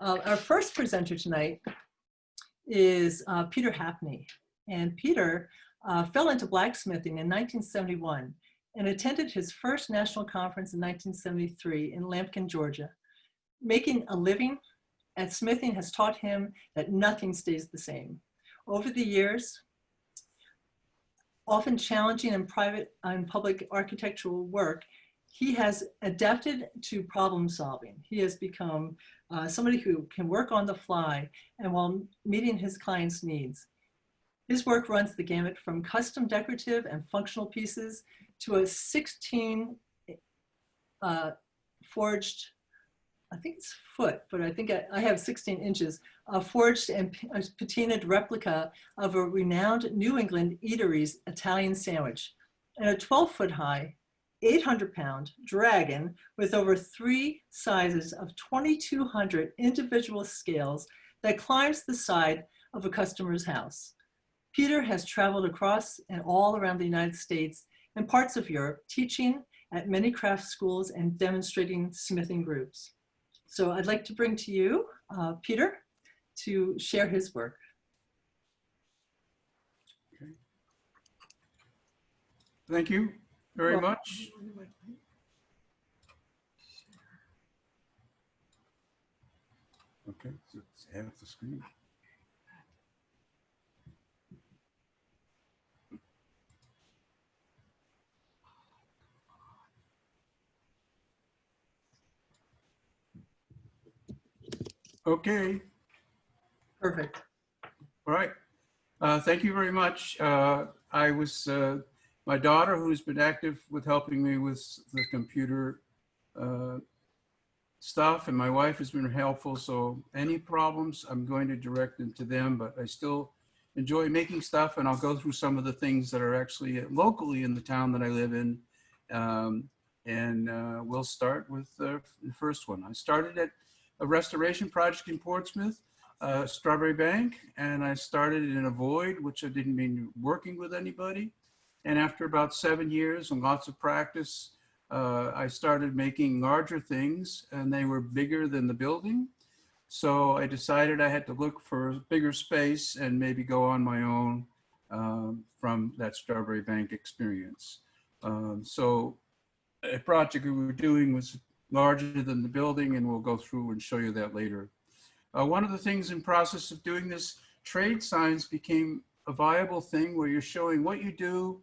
Our first presenter tonight is Peter Happny. And Peter fell into blacksmithing in 1971 and attended his first national conference in 1973 in Lampkin, Georgia. Making a living at smithing has taught him that nothing stays the same. Over the years, often challenging in private and public architectural work, he has adapted to problem solving. He has become somebody who can work on the fly and while meeting his clients' needs. His work runs the gamut from custom decorative and functional pieces to a 16 forged, I think it's foot, but I think I have 16 inches, forged and patinaed replica of a renowned New England eatery's Italian sandwich, and a 12-foot high, 800-pound dragon with over 3 sizes of 2,200 individual scales that climbs the side of a customer's house. Peter has traveled across and all around the United States and parts of Europe, teaching at many craft schools and demonstrating smithing groups. So I'd like to bring to you Peter to share his work. Okay. Thank you very much. Okay, so it's half the screen. Okay. Perfect. All right. Thank you very much. My daughter, who's been active with helping me with the computer stuff, and my wife has been helpful. So any problems, I'm going to direct them to them, but I still enjoy making stuff, and I'll go through some of the things that are actually locally in the town that I live in. We'll start with the first one. I started at a restoration project in Portsmouth, Strawberry Bank, and I started in a void, which I didn't mean working with anybody. And after about 7 years and lots of practice, I started making larger things, and they were bigger than the building. So I decided I had to look for a bigger space and maybe go on my own from that Strawberry Bank experience. So a project we were doing was larger than the building, and we'll go through and show you that later. One of the things in process of doing this, trade signs became a viable thing where you're showing what you do,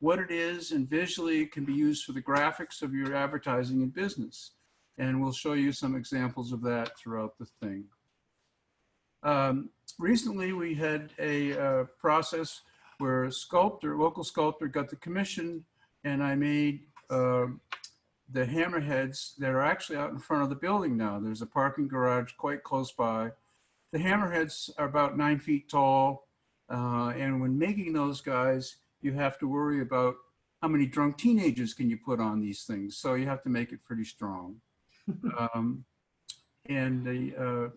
what it is, and visually it can be used for the graphics of your advertising and business. And we'll show you some examples of that throughout the thing. Recently, we had a process where a sculptor, local sculptor, got the commission, and I made the hammerheads that are actually out in front of the building now. There's a parking garage quite close by. The hammerheads are about 9 feet tall. And when making those guys, you have to worry about how many drunk teenagers can you put on these things. So you have to make it pretty strong. And the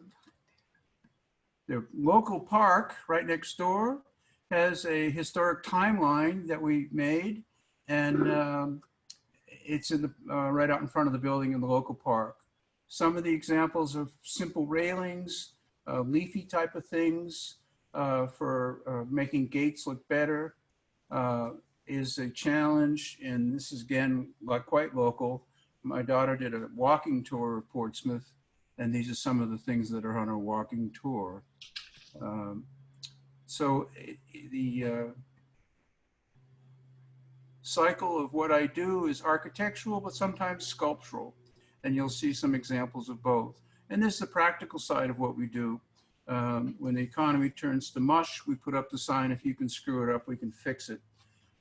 local park right next door has a historic timeline that we made. And it's in the, right out in front of the building in the local park. Some of the examples of simple railings, leafy type of things for making gates look better is a challenge. And this is, again, quite local. My daughter did a walking tour of Portsmouth, and these are some of the things that are on a walking tour. The cycle of what I do is architectural, but sometimes sculptural. And you'll see some examples of both. And this is the practical side of what we do. When the economy turns to mush, we put up the sign, if you can screw it up, we can fix it.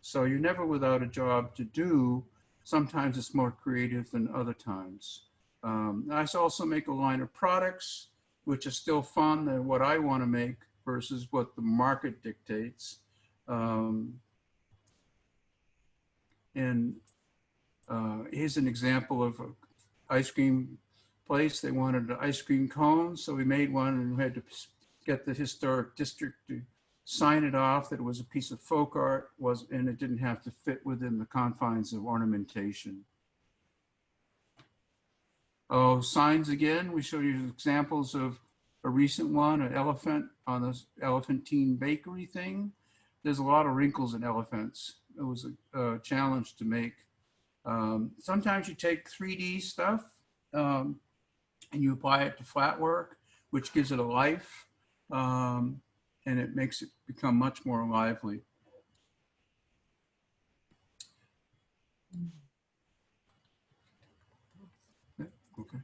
So you're never without a job to do. Sometimes it's more creative than other times. I also make a line of products, which are still fun and what I want to make versus what the market dictates. Here's an example of an ice cream place. They wanted an ice cream cone, so we made one, and we had to get the historic district to sign it off that it was a piece of folk art, and it didn't have to fit within the confines of ornamentation. Oh, signs again. We show you examples of a recent one, an elephant on this elephantine bakery thing. There's a lot of wrinkles in elephants. It was a challenge to make. Sometimes you take 3D stuff and you apply it to flat work, which gives it a life, and it makes it become much more lively. Okay.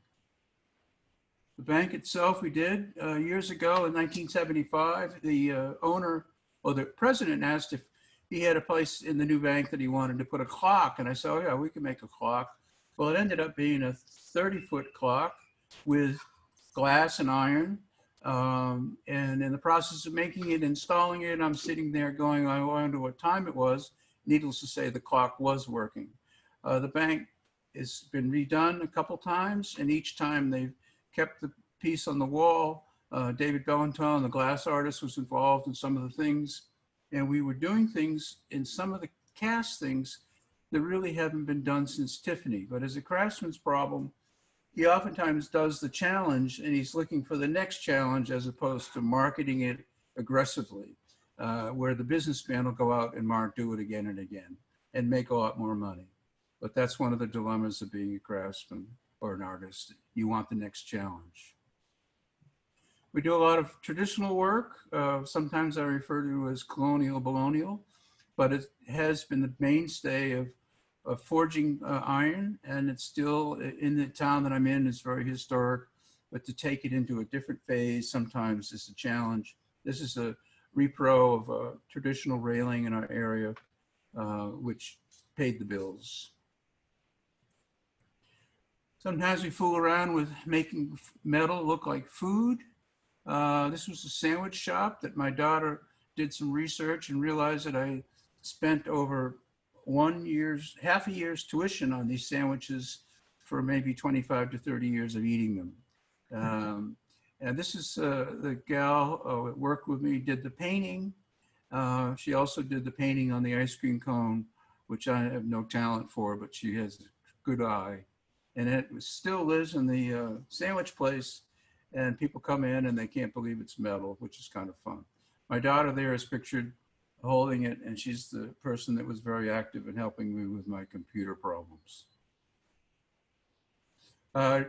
The bank itself, we did years ago in 1975. The owner or the president asked if he had a place in the new bank that he wanted to put a clock. And I said, oh yeah, we can make a clock. Well, it ended up being a 30-foot clock with glass and iron. And in the process of making it, installing it, I'm sitting there going, I wonder what time it was. Needless to say, the clock was working. The bank has been redone a couple times, and each time they've kept the piece on the wall. David Bellantone, the glass artist, was involved in some of the things. And we were doing things in some of the cast things that really haven't been done since Tiffany. But as a craftsman's problem, he oftentimes does the challenge and he's looking for the next challenge as opposed to marketing it aggressively, where the businessman will go out and do it again and again and make a lot more money. But that's one of the dilemmas of being a craftsman or an artist. You want the next challenge. We do a lot of traditional work. Sometimes I refer to as colonial bolonial, but it has been the mainstay of forging iron, and it's still in the town that I'm in. It's very historic, but to take it into a different phase sometimes is a challenge. This is a repro of a traditional railing in our area, which paid the bills. Sometimes we fool around with making metal look like food. This was a sandwich shop that my daughter did some research and realized that I spent over half a year's tuition on these sandwiches for maybe 25 to 30 years of eating them. And this is the gal that worked with me, did the painting. She also did the painting on the ice cream cone, which I have no talent for, but she has a good eye. And it still lives in the sandwich place, and people come in and they can't believe it's metal, which is kind of fun. My daughter there is pictured holding it, and she's the person that was very active in helping me with my computer problems.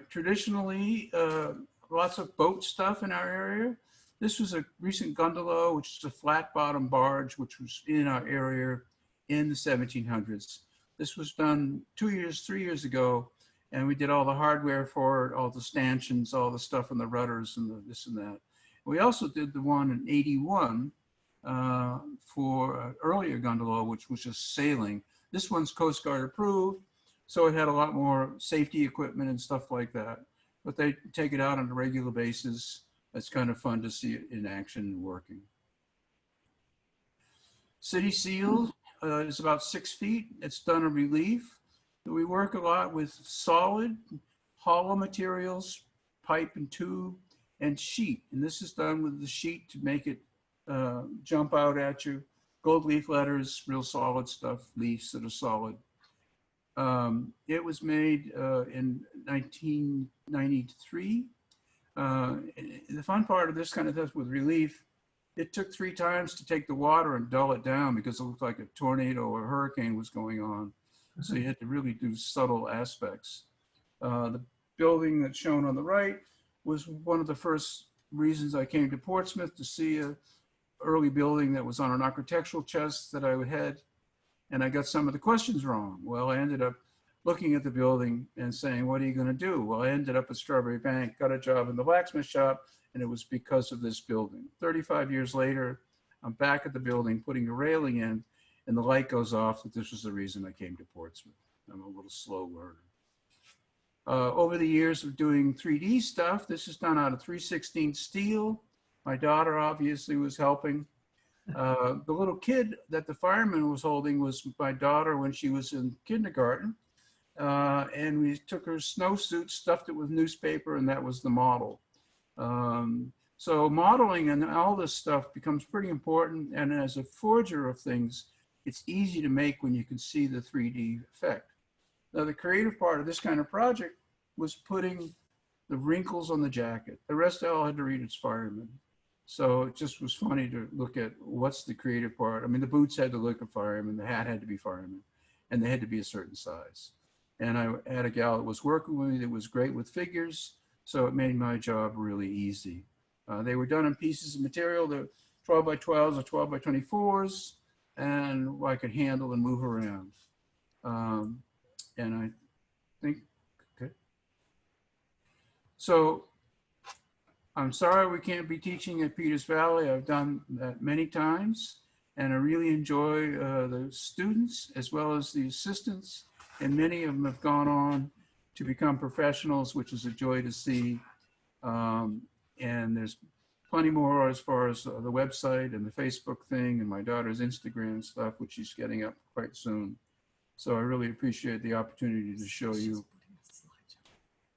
Traditionally, lots of boat stuff in our area. This was a recent gondola, which is a flat bottom barge, which was in our area in the 1700s. This was done 3 years ago, and we did all the hardware for it, all the stanchions, all the stuff on the rudders and this and that. We also did the one in 81 for an earlier gondola, which was just sailing. This one's Coast Guard approved, so it had a lot more safety equipment and stuff like that. But they take it out on a regular basis. It's kind of fun to see it in action and working. City seal is about 6 feet. It's done in relief. We work a lot with solid, hollow materials, pipe and tube, and sheet. And this is done with the sheet to make it jump out at you. Gold leaf letters, real solid stuff, leaves that are solid. It was made in 1993. The fun part of this kind of stuff with relief, it took 3 times to take the water and dull it down because it looked like a tornado or a hurricane was going on. So you had to really do subtle aspects. The building that's shown on the right was one of the first reasons I came to Portsmouth, to see an early building that was on an architectural chest that I had, and I got some of the questions wrong. Well, I ended up looking at the building and saying, what are you going to do? Well, I ended up at Strawberry Bank, got a job in the blacksmith shop, and it was because of this building. 35 years later, I'm back at the building putting a railing in, and the light goes off that this was the reason I came to Portsmouth. I'm a little slow learner. Over the years of doing 3D stuff, this is done out of 3/16 steel. My daughter obviously was helping. The little kid that the fireman was holding was my daughter when she was in kindergarten. And we took her snowsuit, stuffed it with newspaper, and that was the model. So modeling and all this stuff becomes pretty important. And as a forger of things, it's easy to make when you can see the 3D effect. Now, the creative part of this kind of project was putting the wrinkles on the jacket. The rest I all had to read as firemen. So it just was funny to look at what's the creative part. I mean, the boots had to look of fireman, the hat had to be fireman, and they had to be a certain size. And I had a gal that was working with me that was great with figures, so it made my job really easy. They were done in pieces of material, the 12 by 12s or 12 by 24s, and I could handle and move around. And I think, okay. So I'm sorry we can't be teaching at Peters Valley. I've done that many times, and I really enjoy the students as well as the assistants, and many of them have gone on to become professionals, which is a joy to see. And there's plenty more as far as the website and the Facebook thing and my daughter's Instagram stuff, which she's getting up quite soon. So I really appreciate the opportunity to show you.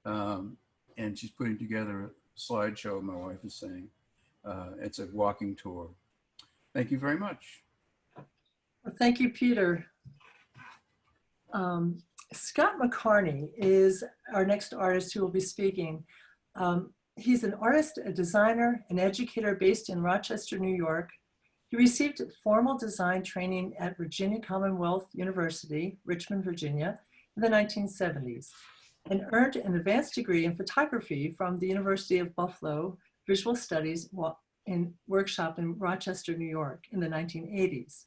And she's putting together a slideshow, my wife is saying. It's a walking tour. Thank you very much. Well, thank you, Peter. Scott McCarney is our next artist who will be speaking. He's an artist, a designer, an educator based in Rochester, New York. He received formal design training at Virginia Commonwealth University, Richmond, Virginia, in the 1970s, and earned an advanced degree in photography from the University of Buffalo Visual Studies workshop in Rochester, New York in the 1980s.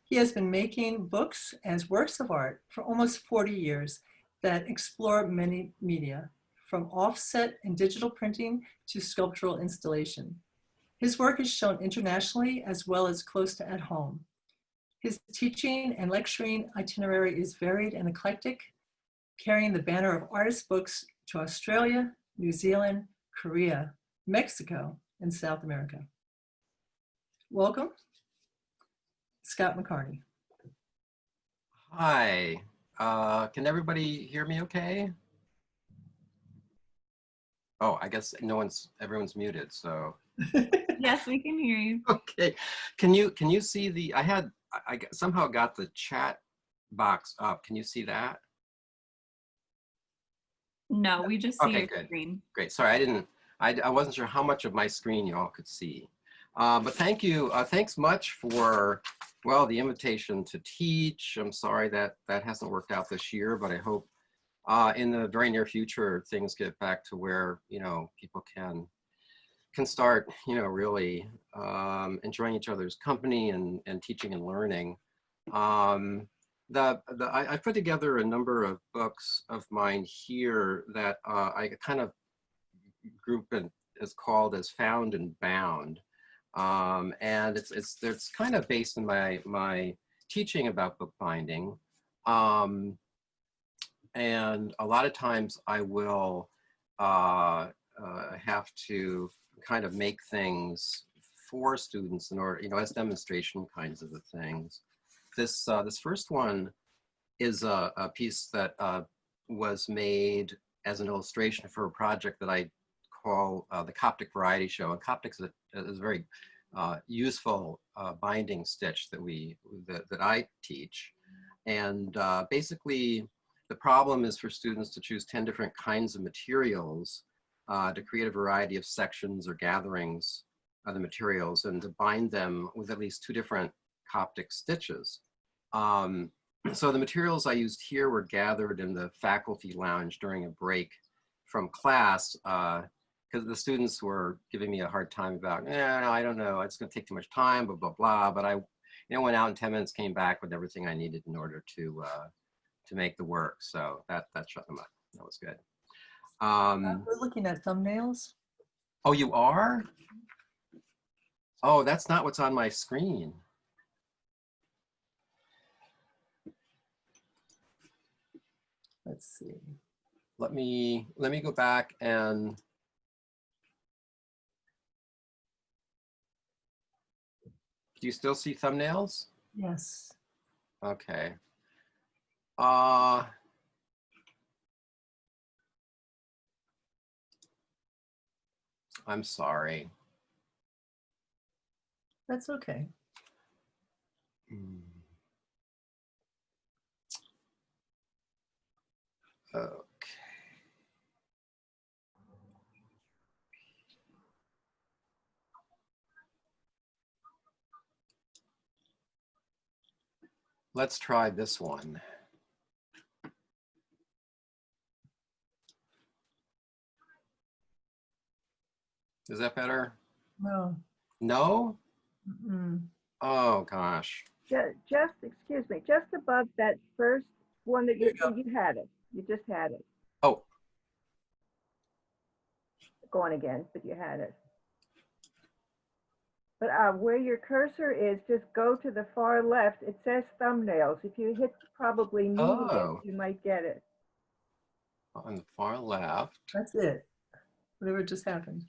He has been making books as works of art for almost 40 years that explore many media, from offset and digital printing to sculptural installation. His work is shown internationally as well as close to at home. His teaching and lecturing itinerary is varied and eclectic, carrying the banner of artist books to Australia, New Zealand, Korea, Mexico, and South America. Welcome, Scott McCarney. Hi, can everybody hear me okay? Oh, I guess everyone's muted, so. Yes, we can hear you. Okay, can you see the, I somehow got the chat box up. Can you see that? No, we just see Okay, your good. screen. Great, sorry, I wasn't sure how much of my screen you all could see. But thank you, thanks much for, well, the invitation to teach. I'm sorry that hasn't worked out this year, but I hope in the very near future, things get back to where, people can start, really enjoying each other's company and teaching and learning. I put together a number of books of mine here that I kind of group is called as Found and Bound. And it's kind of based on my teaching about bookbinding. And a lot of times I will have to kind of make things for students in order, as demonstration kinds of things. This first one is a piece that was made as an illustration for a project that I call the Coptic Variety Show. And Coptic is a very useful binding stitch that I teach. And basically, the problem is for students to choose 10 different kinds of materials to create a variety of sections or gatherings of the materials and to bind them with at least 2 different Coptic stitches. So the materials I used here were gathered in the faculty lounge during a break from class because the students were giving me a hard time about, no, I don't know, it's gonna take too much time, blah, blah, blah. But I went out in 10 minutes, came back with everything I needed in order to make the work. So that shut them up. That was good. We're looking at thumbnails. Oh, you are? Oh, that's not what's on my screen. Let's see. Let me go back and do you still see thumbnails? Yes. Okay. I'm sorry. That's okay. Okay. let's try this one. Is that better? No. No? Mm-mm. Oh, gosh. Just, excuse me, just above that first one that There you go. you had it. You just had it. Oh, Going again, but you had it. But where your cursor is, just go to the far left. It says thumbnails. If you hit probably medium, Oh. you might get it. on the far left. That's it. Whatever just happened.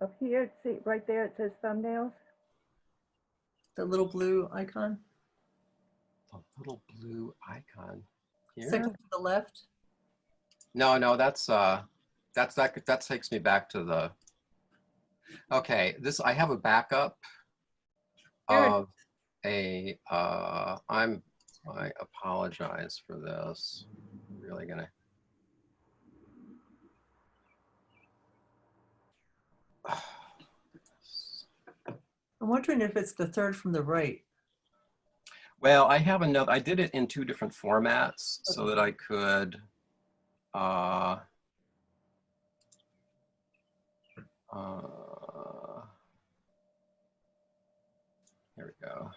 Up here, see, right there, it says thumbnails. The little blue icon. The little blue icon here. Second to the left. No, that takes me back to the. Okay, this I have a backup of a. I apologize for this. I'm really gonna. I'm wondering if it's the third from the right. Well, I have another. I did it in 2 different formats so that I could. Here we go.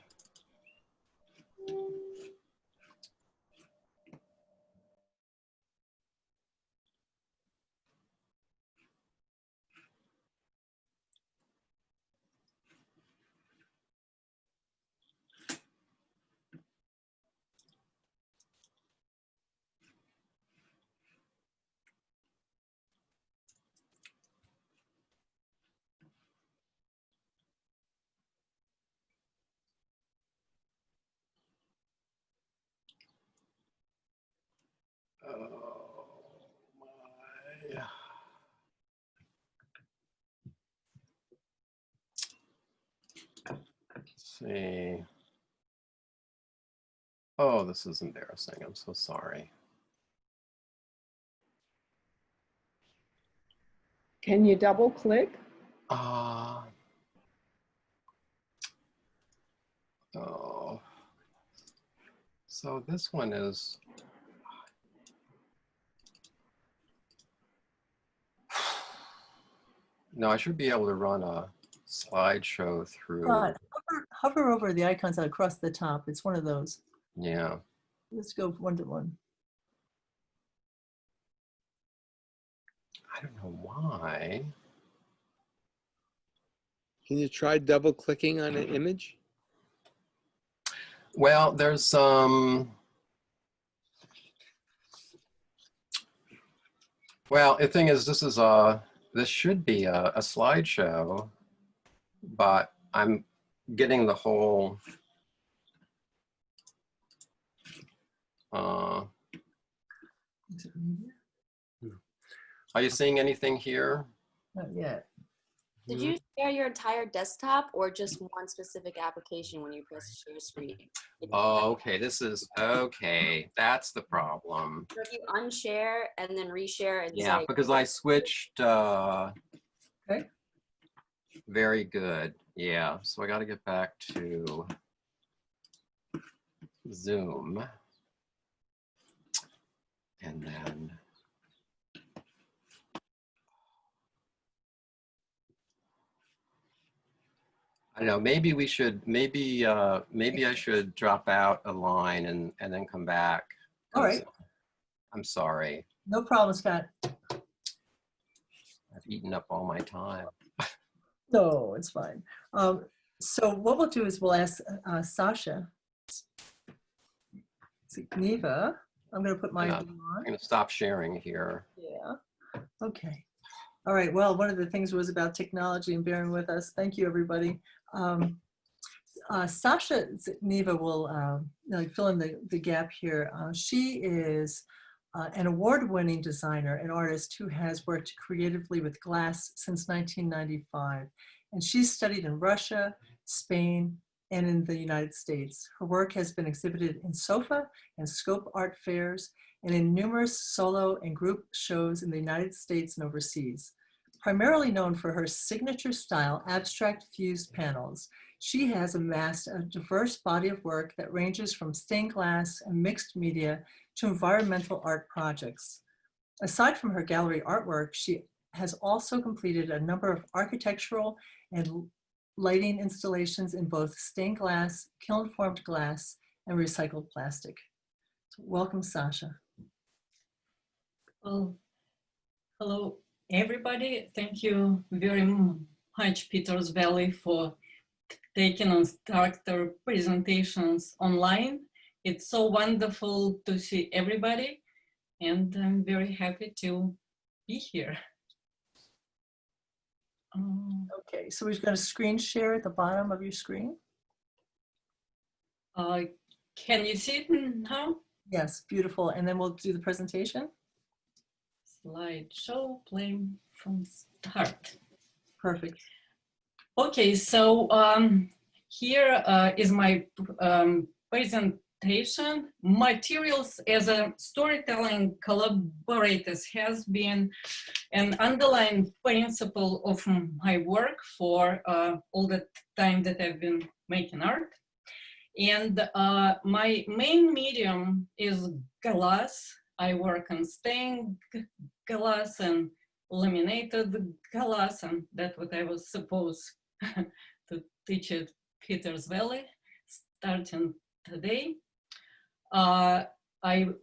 Oh my. Let's see. Oh, this is embarrassing. I'm so sorry. Can you double click? Oh. So this one is. No, I should be able to run a slideshow through. Hover over the icons across the top. It's one of those. Yeah. Let's go one to one. I don't know why. Can you try double clicking on an image? Well, there's some. Well, the thing is, this should be a slideshow, but I'm getting the whole. Is it media? Are you seeing anything here? Not yet. Did you share your entire desktop or just one specific application when you press share screen? Oh, okay. This is okay. That's the problem. So if you unshare and then reshare and Yeah, say, because I switched. Okay. Very good. Yeah. So I got to get back to Zoom. And then. I don't know, maybe we should, maybe I should drop out a line and then come back. All right. I'm sorry. No problem, Scott. I've eaten up all my time. No, it's fine. So what we'll do is we'll ask Sasha Zhitneva. I'm going to put my Yeah. view I'm on. going to stop sharing here. Yeah. Okay. All right. Well, one of the things was about technology and bearing with us. Thank you, everybody. Sasha Zhitneva will fill in the gap here. She is an award-winning designer and artist who has worked creatively with glass since 1995. And she's studied in Russia, Spain, and in the United States. Her work has been exhibited in SOFA and Scope art fairs and in numerous solo and group shows in the United States and overseas. Primarily known for her signature style abstract fused panels, She has amassed a diverse body of work that ranges from stained glass and mixed media to environmental art projects. Aside from her gallery artwork, she has also completed a number of architectural and lighting installations in both stained glass, kiln-formed glass, and recycled plastic. So welcome, Sasha. Well, hello, everybody. Thank you very much, Peters Valley, for taking instructor presentations online. It's so wonderful to see everybody, and I'm very happy to be here. Okay, so we've got a screen share at the bottom of your screen. Can you see it now? Yes, beautiful. And then we'll do the presentation. Slideshow, play from start. Perfect. Okay, so here is my presentation. Materials as a storytelling collaborators has been an underlying principle of my work for all the time that I've been making art. And my main medium is glass. I work on stained glass and laminated glass, and that's what I was supposed to teach at Peters Valley starting today. I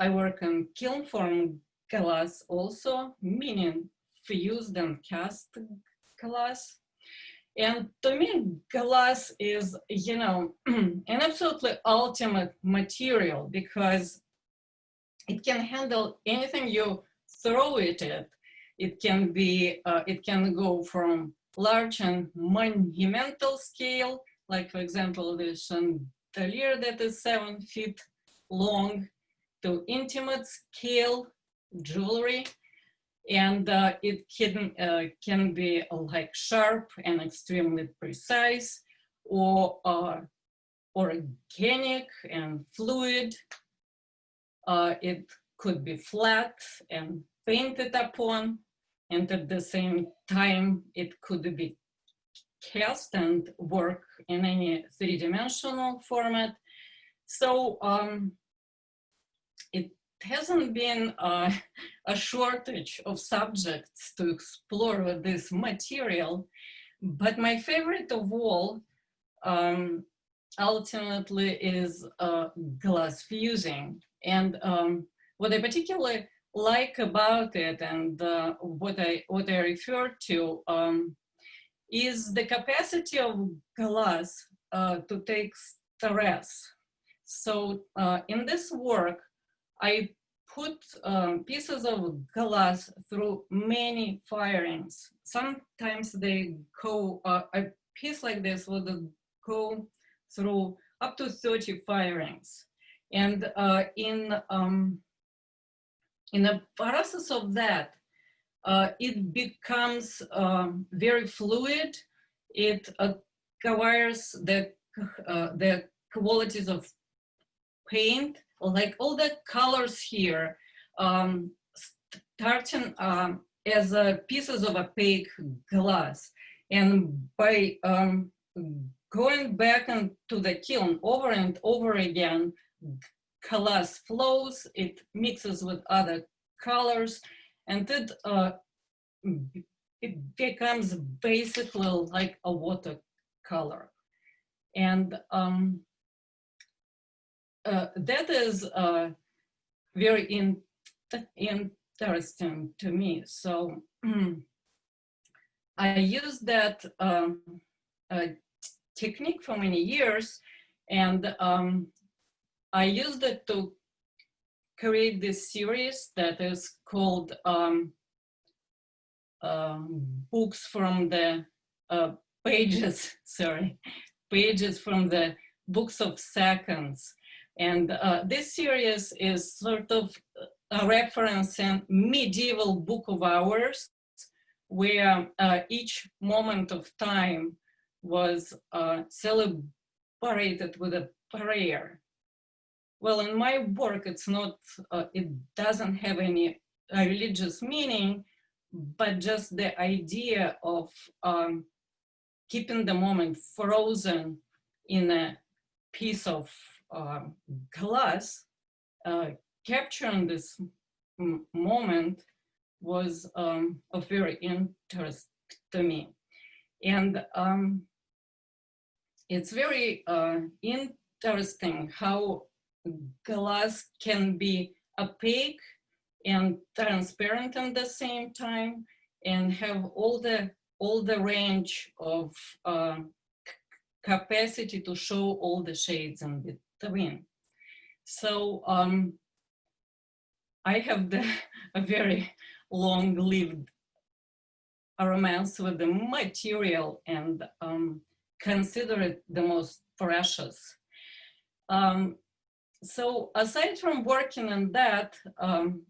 work on kiln form glass also, meaning fused and cast glass. And to me, glass is, you know, an absolutely ultimate material because it can handle anything you throw it at. It can be, it can go from large and monumental scale, like for example, the chandelier that is 7 feet long, to intimate scale jewelry. And it can be like sharp and extremely precise, or organic and fluid. It could be flat and painted upon, and at the same time, it could be cast and work in any three-dimensional format. So it hasn't been a shortage of subjects to explore with this material, but my favorite of all ultimately is glass fusing. And what I particularly like about it, and what I refer to, is the capacity of glass to take stress. So in this work, I put pieces of glass through many firings. Sometimes they go, a piece like this would go through up to 30 firings. And in the process of that, it becomes very fluid. It acquires the qualities of paint, like all the colors here, starting as pieces of opaque glass. And by going back into the kiln over and over again, glass flows, it mixes with other colors, and it becomes basically like a watercolor. And that is very interesting to me. So I used that technique for many years, and I used it to create this series that is called Books from the Pages, Pages from the Books of Seconds. And this series is sort of a reference in medieval book of hours, where each moment of time was celebrated with a prayer. Well, in my work, it's not, it doesn't have any religious meaning, but just the idea of keeping the moment frozen in a piece of glass, capturing this moment was of very interest to me. And it's very interesting how glass can be opaque and transparent at the same time, and have all the range of capacity to show all the shades in between. So I have a very long-lived romance with the material and consider it the most precious. So aside from working on that,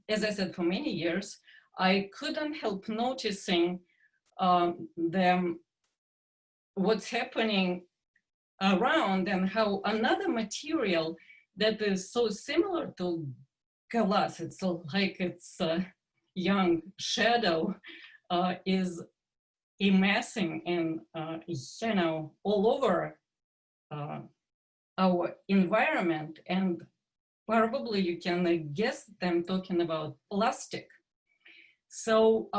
as I said, for many years, I couldn't help noticing what's happening around, and how another material that is so similar to glass, it's like it's a young shadow, is amassing in, all over our environment. And probably you can guess that I'm talking about plastic. So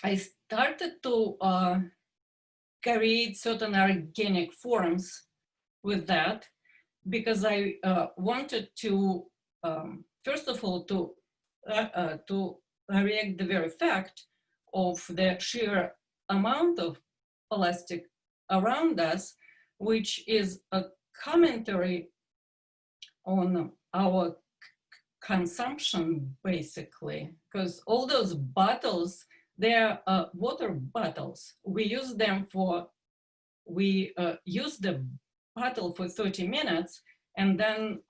I started to create certain organic forms with that, because I wanted to, first of all, to react the very fact of the sheer amount of plastic around us, which is a commentary on our consumption, basically, because all those bottles, they're water bottles. We use them we use the bottle for 30 minutes, and then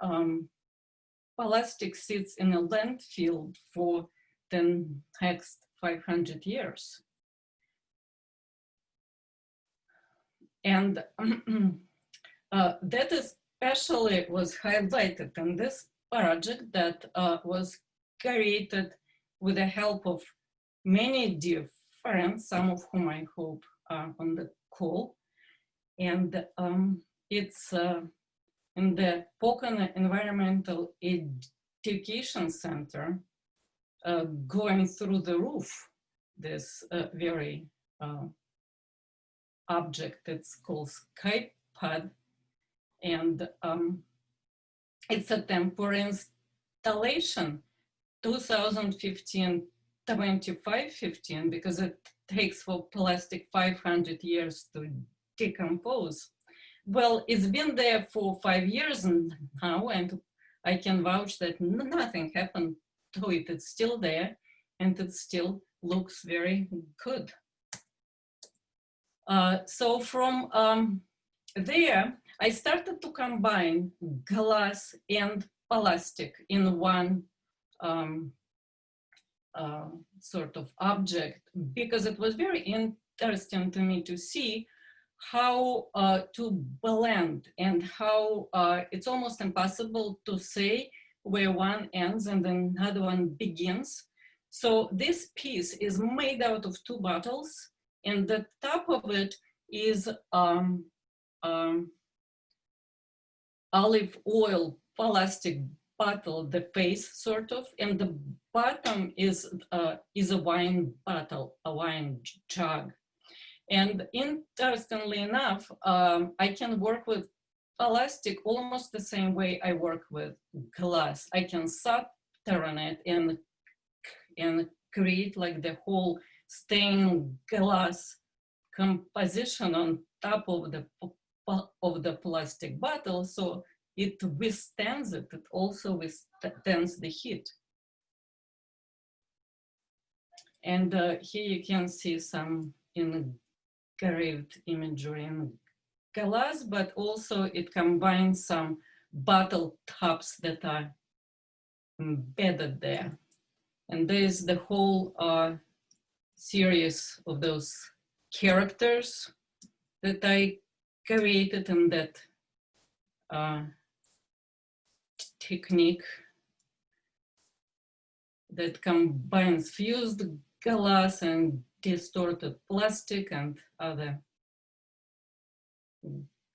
plastic sits in a landfill for the next 500 years. And that especially was highlighted in this project that was created with the help of many dear friends, some of whom I hope are on the call. And it's in the Pocono Environmental Education Center, going through the roof, this very object. It's called SkyPad, and it's a temporary installation, 2015-25-15, because it takes for plastic 500 years to decompose. Well, it's been there for 5 years now, and I can vouch that nothing happened to it. It's still there, and it still looks very good. So from there, I started to combine glass and plastic in one sort of object, because it was very interesting to me to see how to blend, and how it's almost impossible to say where one ends and then another one begins. So this piece is made out of 2 bottles, and the top of it is olive oil plastic bottle, the face sort of, and the bottom is a wine bottle, a wine jug. And interestingly enough, I can work with plastic almost the same way I work with glass. I can solder on it and create like the whole stained glass composition on top of the plastic bottle, so it withstands it. It also withstands the heat. And here you can see some engraved imagery in glass, but also it combines some bottle tops that are embedded there. And there's the whole series of those characters that I created in that technique that combines fused glass and distorted plastic and other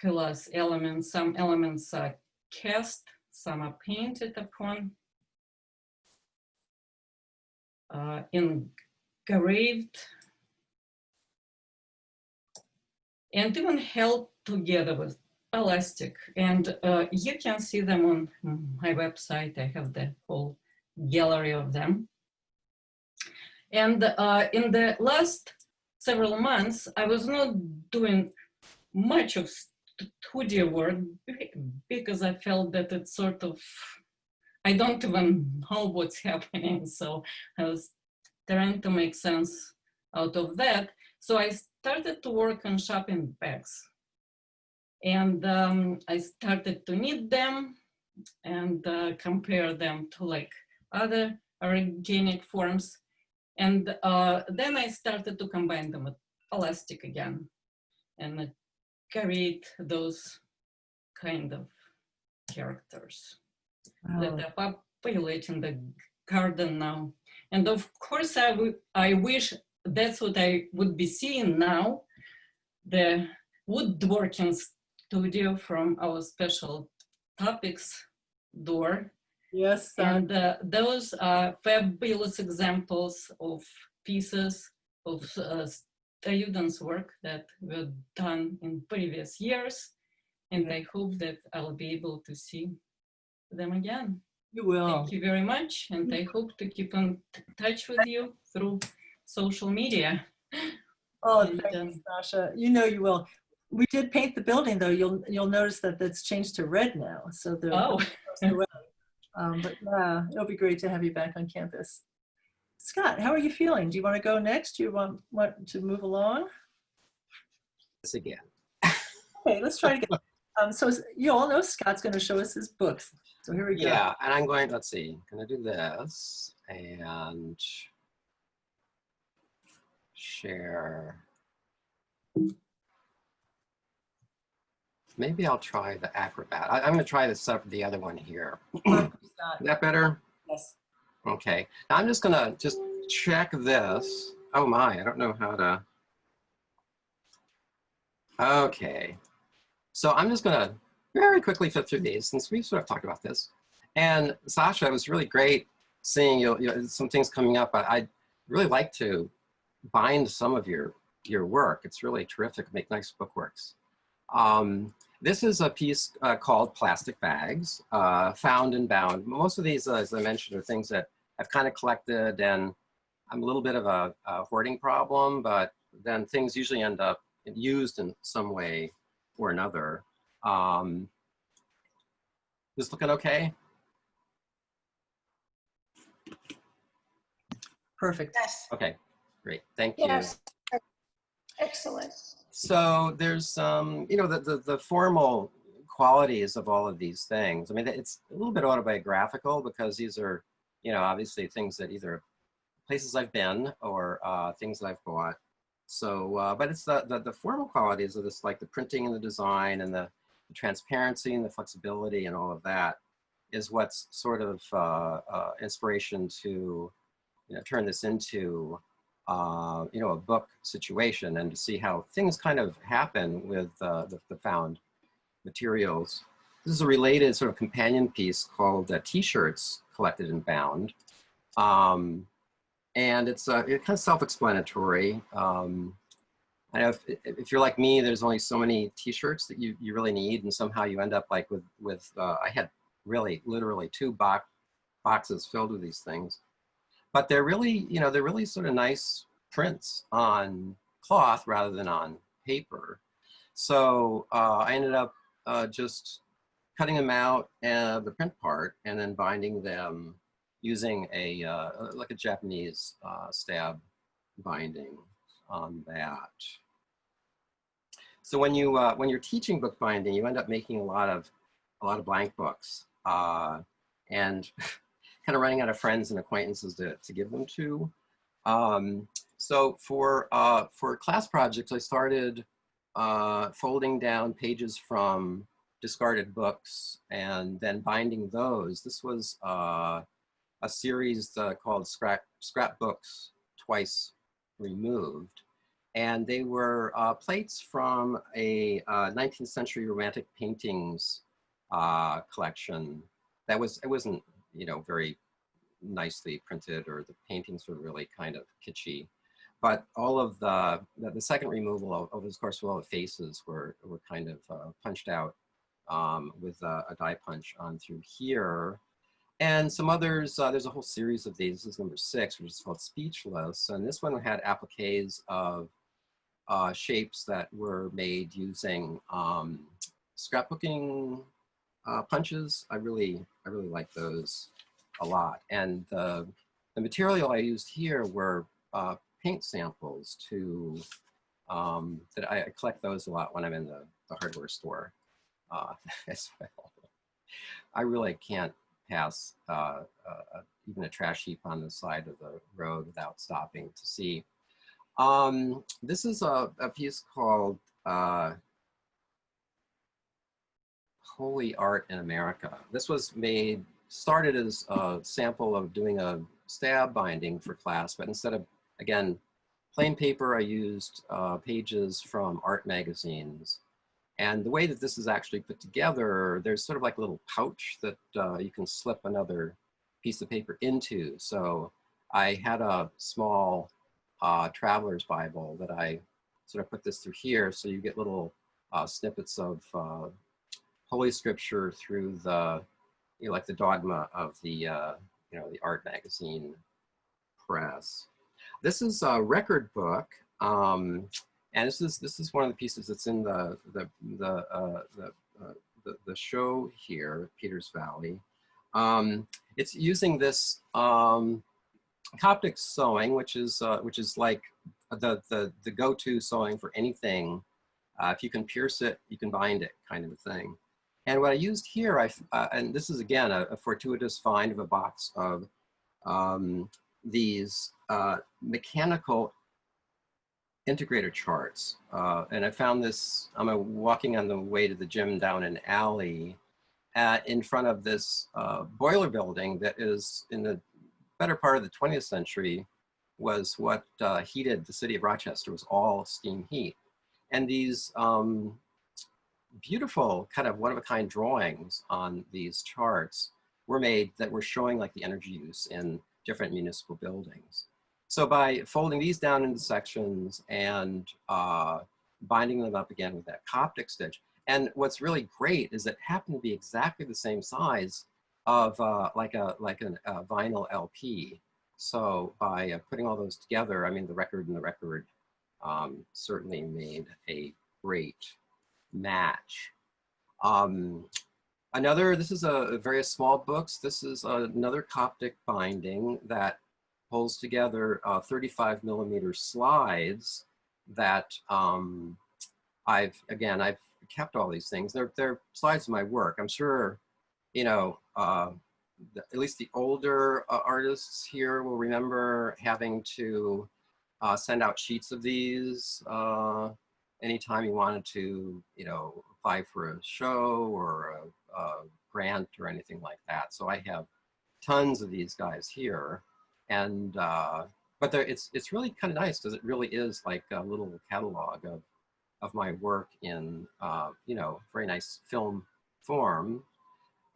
glass elements. Some elements are cast, some are painted upon, engraved, and even held together with elastic. And you can see them on my website. I have the whole gallery of them. And in the last several months, I was not doing much of studio work because I felt that it's sort of, I don't even know what's happening. So I was trying to make sense out of that. So I started to work on shopping bags. And I started to knit them and compare them to like other organic forms. And then I started to combine them with elastic again and create those kind of characters that are populating the garden now. And of course, I wish that's what I would be seeing now, the woodworking studio from our special topics door. Yes. And those are fabulous examples of pieces of students' work that were done in previous years. And I hope that I'll be able to see them again. You will. Thank you very much. And I hope to keep in touch with you through social media. Oh, And, thank you, Sasha. You know you will. We did paint the building, though. You'll notice that that's changed to red now. So they're but yeah, it'll be great to have you back on campus. Scott, how are you feeling? Do you want to go next? Do you want to move along? This again. Okay, let's try again. So you all know Scott's going to show us his books. So here we go. Yeah, and I'm going, let's see, I'm going to do this and share. Maybe I'll try the Acrobat. I'm going to try the other one here. Is that better? Yes. Okay. Now I'm just going to check this. Oh my, I don't know how to. Okay. So I'm just going to very quickly flip through these since we sort of talked about this. And Sasha, it was really great seeing you know, some things coming up. I'd really like to bind some of your work. It's really terrific. Make nice bookworks. This is a piece called Plastic Bags, found and bound. Most of these, as I mentioned, are things that I've kind of collected, and I'm a little bit of a hoarding problem, but then things usually end up used in some way or another. This looking okay? Perfect. Yes. Okay, great, thank you. Yes. Excellent. So there's you know, the formal qualities of all of these things. I mean, it's a little bit autobiographical because these are, you know, obviously things that either places I've been or things that I've bought. So, but it's the formal qualities of this, like the printing and the design and the transparency and the flexibility and all of that is what's sort of inspiration to, you know, turn this into you know, a book situation and to see how things kind of happen with the found materials. This is a related sort of companion piece called T-shirts Collected and Bound. And it's kind of self-explanatory. I know if you're like me, there's only so many T-shirts that you really need, and somehow you end up like with I had really literally 2 boxes filled with these things. But they're really, you know, they're really sort of nice prints on cloth rather than on paper. So I ended up just cutting them out, the print part, and then binding them using a like a Japanese stab binding on that. So when you're teaching bookbinding, you end up making a lot of blank books and kind of running out of friends and acquaintances to give them to. So for class projects, I started folding down pages from discarded books and then binding those. This was a series called Scrapbooks Twice Removed. And they were plates from a 19th century Romantic paintings collection. It wasn't, you know, very nicely printed, or the paintings were really kind of kitschy. But all of the second removal of course, all the faces were kind of punched out with a die punch on through here. And some others, there's a whole series of these. This is number 6, which is called Speechless. And this one had appliques of shapes that were made using scrapbooking punches. I really like those a lot. And the material I used here were paint samples to, that I collect those a lot when I'm in the hardware store as well. I really can't pass even a trash heap on the side of the road without stopping to see. This is a piece called Holy Art in America. This was started as a sample of doing a stab binding for class, but instead of, again, plain paper, I used pages from art magazines. And the way that this is actually put together, there's sort of like a little pouch that you can slip another piece of paper into. So I had a small traveler's Bible that I sort of put this through here. So you get little snippets of Holy Scripture through the, you know, like the dogma of the, you know, the art magazine press. This is a record book. And this is one of the pieces that's in the show here, Peters Valley. It's using this Coptic sewing, which is like the go-to sewing for anything. If you can pierce it, you can bind it, kind of a thing. And what I used here, and this is again a fortuitous find of a box of these mechanical integrator charts. And I found this, I'm walking on the way to the gym down an alley in front of this boiler building that is in the better part of the 20th century was what heated the city of Rochester, was all steam heat. And these beautiful kind of one-of-a-kind drawings on these charts were made that were showing like the energy use in different municipal buildings. So by folding these down into sections and binding them up again with that Coptic stitch, and what's really great is it happened to be exactly the same size of like a vinyl LP. So by putting all those together, I mean, the record and the record certainly made a great match. This is a very small books. This is another Coptic binding that pulls together 35 millimeter slides that I've kept all these things. They're slides of my work. I'm sure, you know, at least the older artists here will remember having to send out sheets of these anytime you wanted to, you know, apply for a show or a grant or anything like that. So I have tons of these guys here. And but it's really kind of nice because it really is like a little catalog of my work in you know, very nice film form.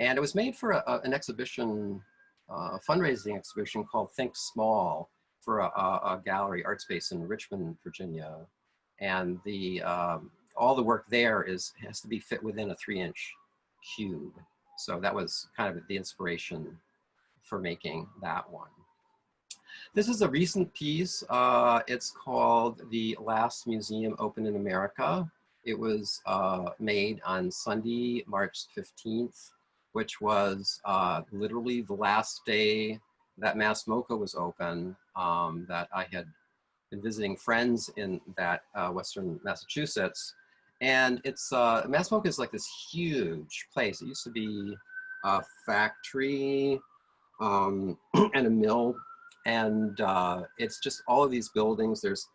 And it was made for an exhibition, fundraising exhibition called Think Small for a gallery art space in Richmond, Virginia. And all the work there has to be fit within a 3-inch cube. So that was kind of the inspiration for making that one. This is a recent piece. It's called The Last Museum Open in America. It was made on Sunday, March 15th, which was literally the last day that Mass MoCA was open, that I had been visiting friends in that Western Massachusetts. And it's, Mass MoCA is like this huge place. It used to be a factory and a mill. And it's just all of these buildings. There's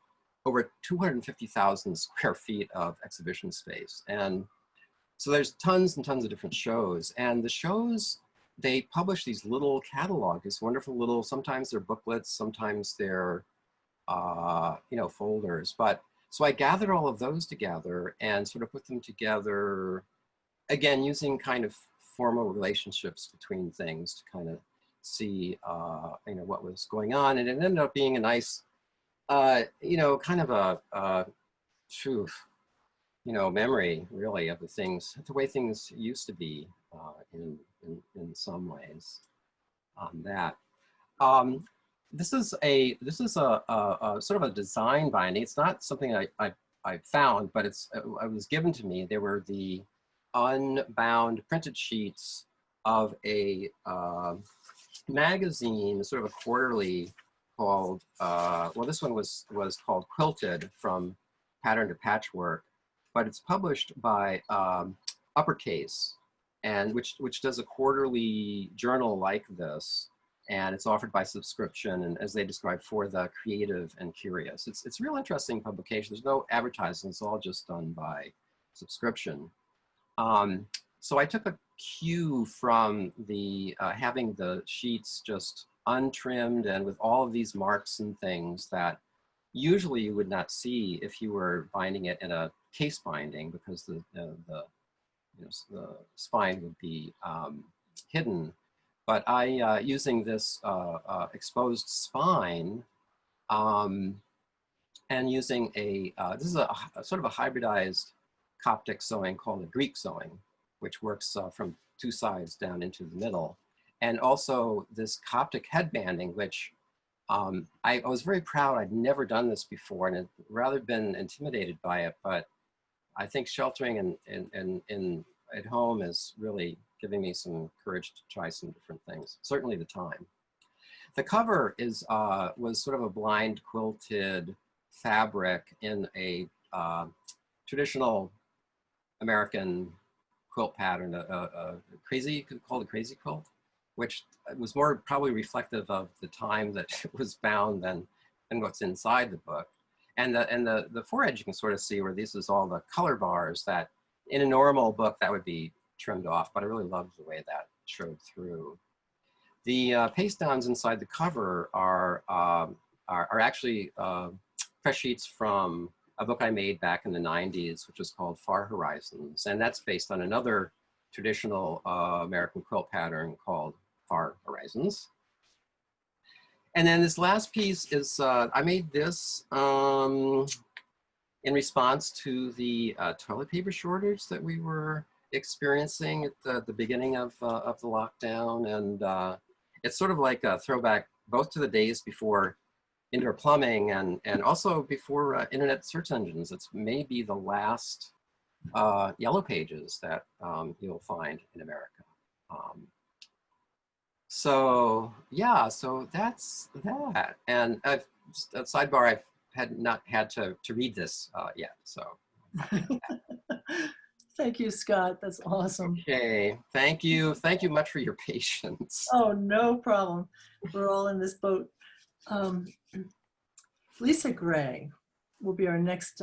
over 250,000 square feet of exhibition space. And so there's tons and tons of different shows. And the shows, they publish these little catalogs, these wonderful little, sometimes they're booklets, sometimes they're, you know, folders. But So I gathered all of those together and sort of put them together, again, using kind of formal relationships between things to kind of see, you know, what was going on. And it ended up being a nice, you know, kind of a true, you know, memory really of the way things used to be in some ways on that. This is a sort of a design binding. It's not something I found, but it was given to me. They were the unbound printed sheets of a magazine, sort of a quarterly called, well, this one was called Quilted, From Pattern to Patchwork, but it's published by Uppercase, and which does a quarterly journal like this. And it's offered by subscription, and as they describe, for the creative and curious. It's a real interesting publication. There's no advertising, it's all just done by subscription. So I took a cue from the having the sheets just untrimmed and with all of these marks and things that usually you would not see if you were binding it in a case binding, because the spine would be hidden. But I, using this exposed spine and using this is a sort of a hybridized Coptic sewing called a Greek sewing, which works from two sides down into the middle. And also this Coptic headbanding, which I was very proud. I'd never done this before and had rather been intimidated by it, but I think sheltering at home is really giving me some courage to try some different things, certainly the time. The cover was sort of a blind quilted fabric in a traditional American quilt pattern, you could call it a crazy quilt, which was more probably reflective of the time that it was bound than what's inside the book. And the foredge, you can sort of see where this is all the color bars that in a normal book that would be trimmed off, but I really loved the way that showed through. The paste downs inside the cover are actually press sheets from a book I made back in the 90s, which was called Far Horizons. And that's based on another traditional American quilt pattern called Far Horizons. And then this last piece is, I made this in response to the toilet paper shortage that we were experiencing at the beginning of the lockdown. And it's sort of like a throwback both to the days before indoor plumbing and also before internet search engines. It's maybe the last yellow pages that you'll find in America. So yeah, so that's that. And a sidebar, I've not had to read this yet, so. Thank you, Scott. That's awesome. Okay, thank you. Thank you much for your patience. Oh, no problem. We're all in this boat. Lisa Gray will be our next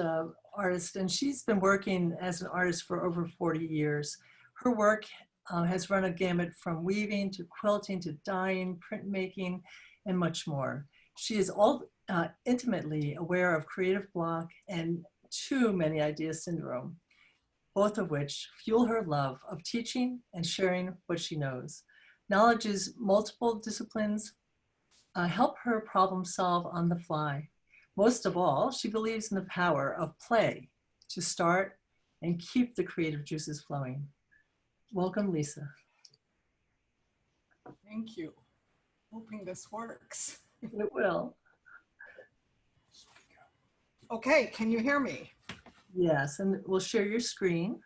artist, and she's been working as an artist for over 40 years. Her work has run a gamut from weaving to quilting to dyeing, printmaking, and much more. She is all intimately aware of creative block and too many ideas syndrome, both of which fuel her love of teaching and sharing what she knows. Knowledge's multiple disciplines help her problem solve on the fly. Most of all, she believes in the power of play to start and keep the creative juices flowing. Welcome, Lisa. Thank you. Hoping this works. It will. Okay, can you hear me? Yes, and we'll share your screen.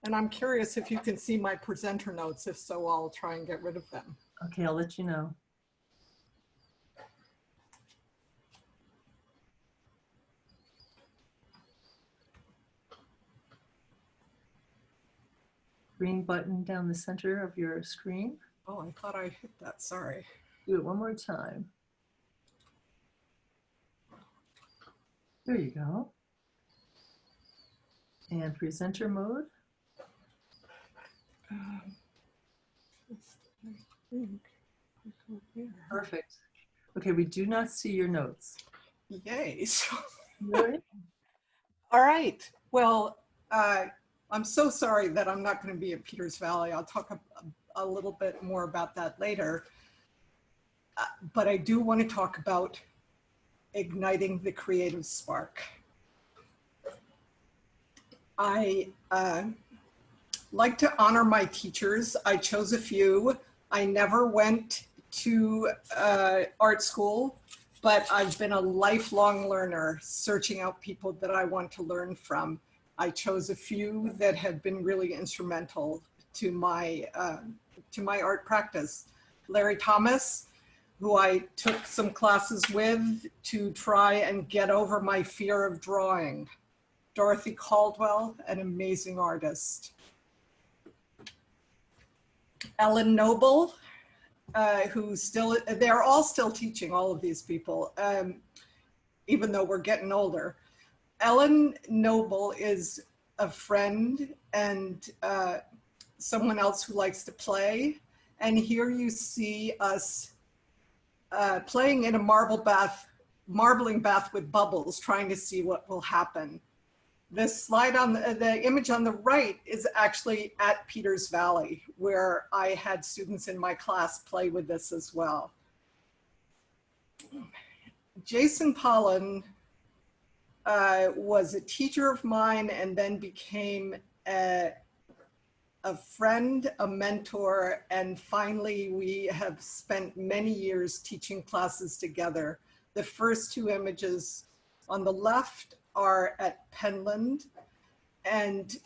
And I'm curious if you can see my presenter notes. If so, I'll try and get rid of them. Okay, I'll let you know. Green button down the center of your screen. Oh, I thought I hit that, sorry. Do it one more time. There you go. And presenter mode. Perfect. Okay, we do not see your notes. Yay. So, Really? all right. Well, I'm so sorry that I'm not going to be at Peters Valley. I'll talk a little bit more about that later. But I do want to talk about igniting the creative spark. I like to honor my teachers. I chose a few. I never went to art school, but I've been a lifelong learner, searching out people that I want to learn from. I chose a few that have been really instrumental to my art practice. Larry Thomas, who I took some classes with to try and get over my fear of drawing. Dorothy Caldwell, an amazing artist. Ellen Noble, they're all still teaching, all of these people, even though we're getting older. Ellen Noble is a friend and someone else who likes to play. And here you see us playing in a marbling bath with bubbles, trying to see what will happen. This slide on the image on the right is actually at Peters Valley, where I had students in my class play with this as well. Jason Pollan was a teacher of mine and then became a friend, a mentor, and finally we have spent many years teaching classes together. The first two images on the left are at Penland, and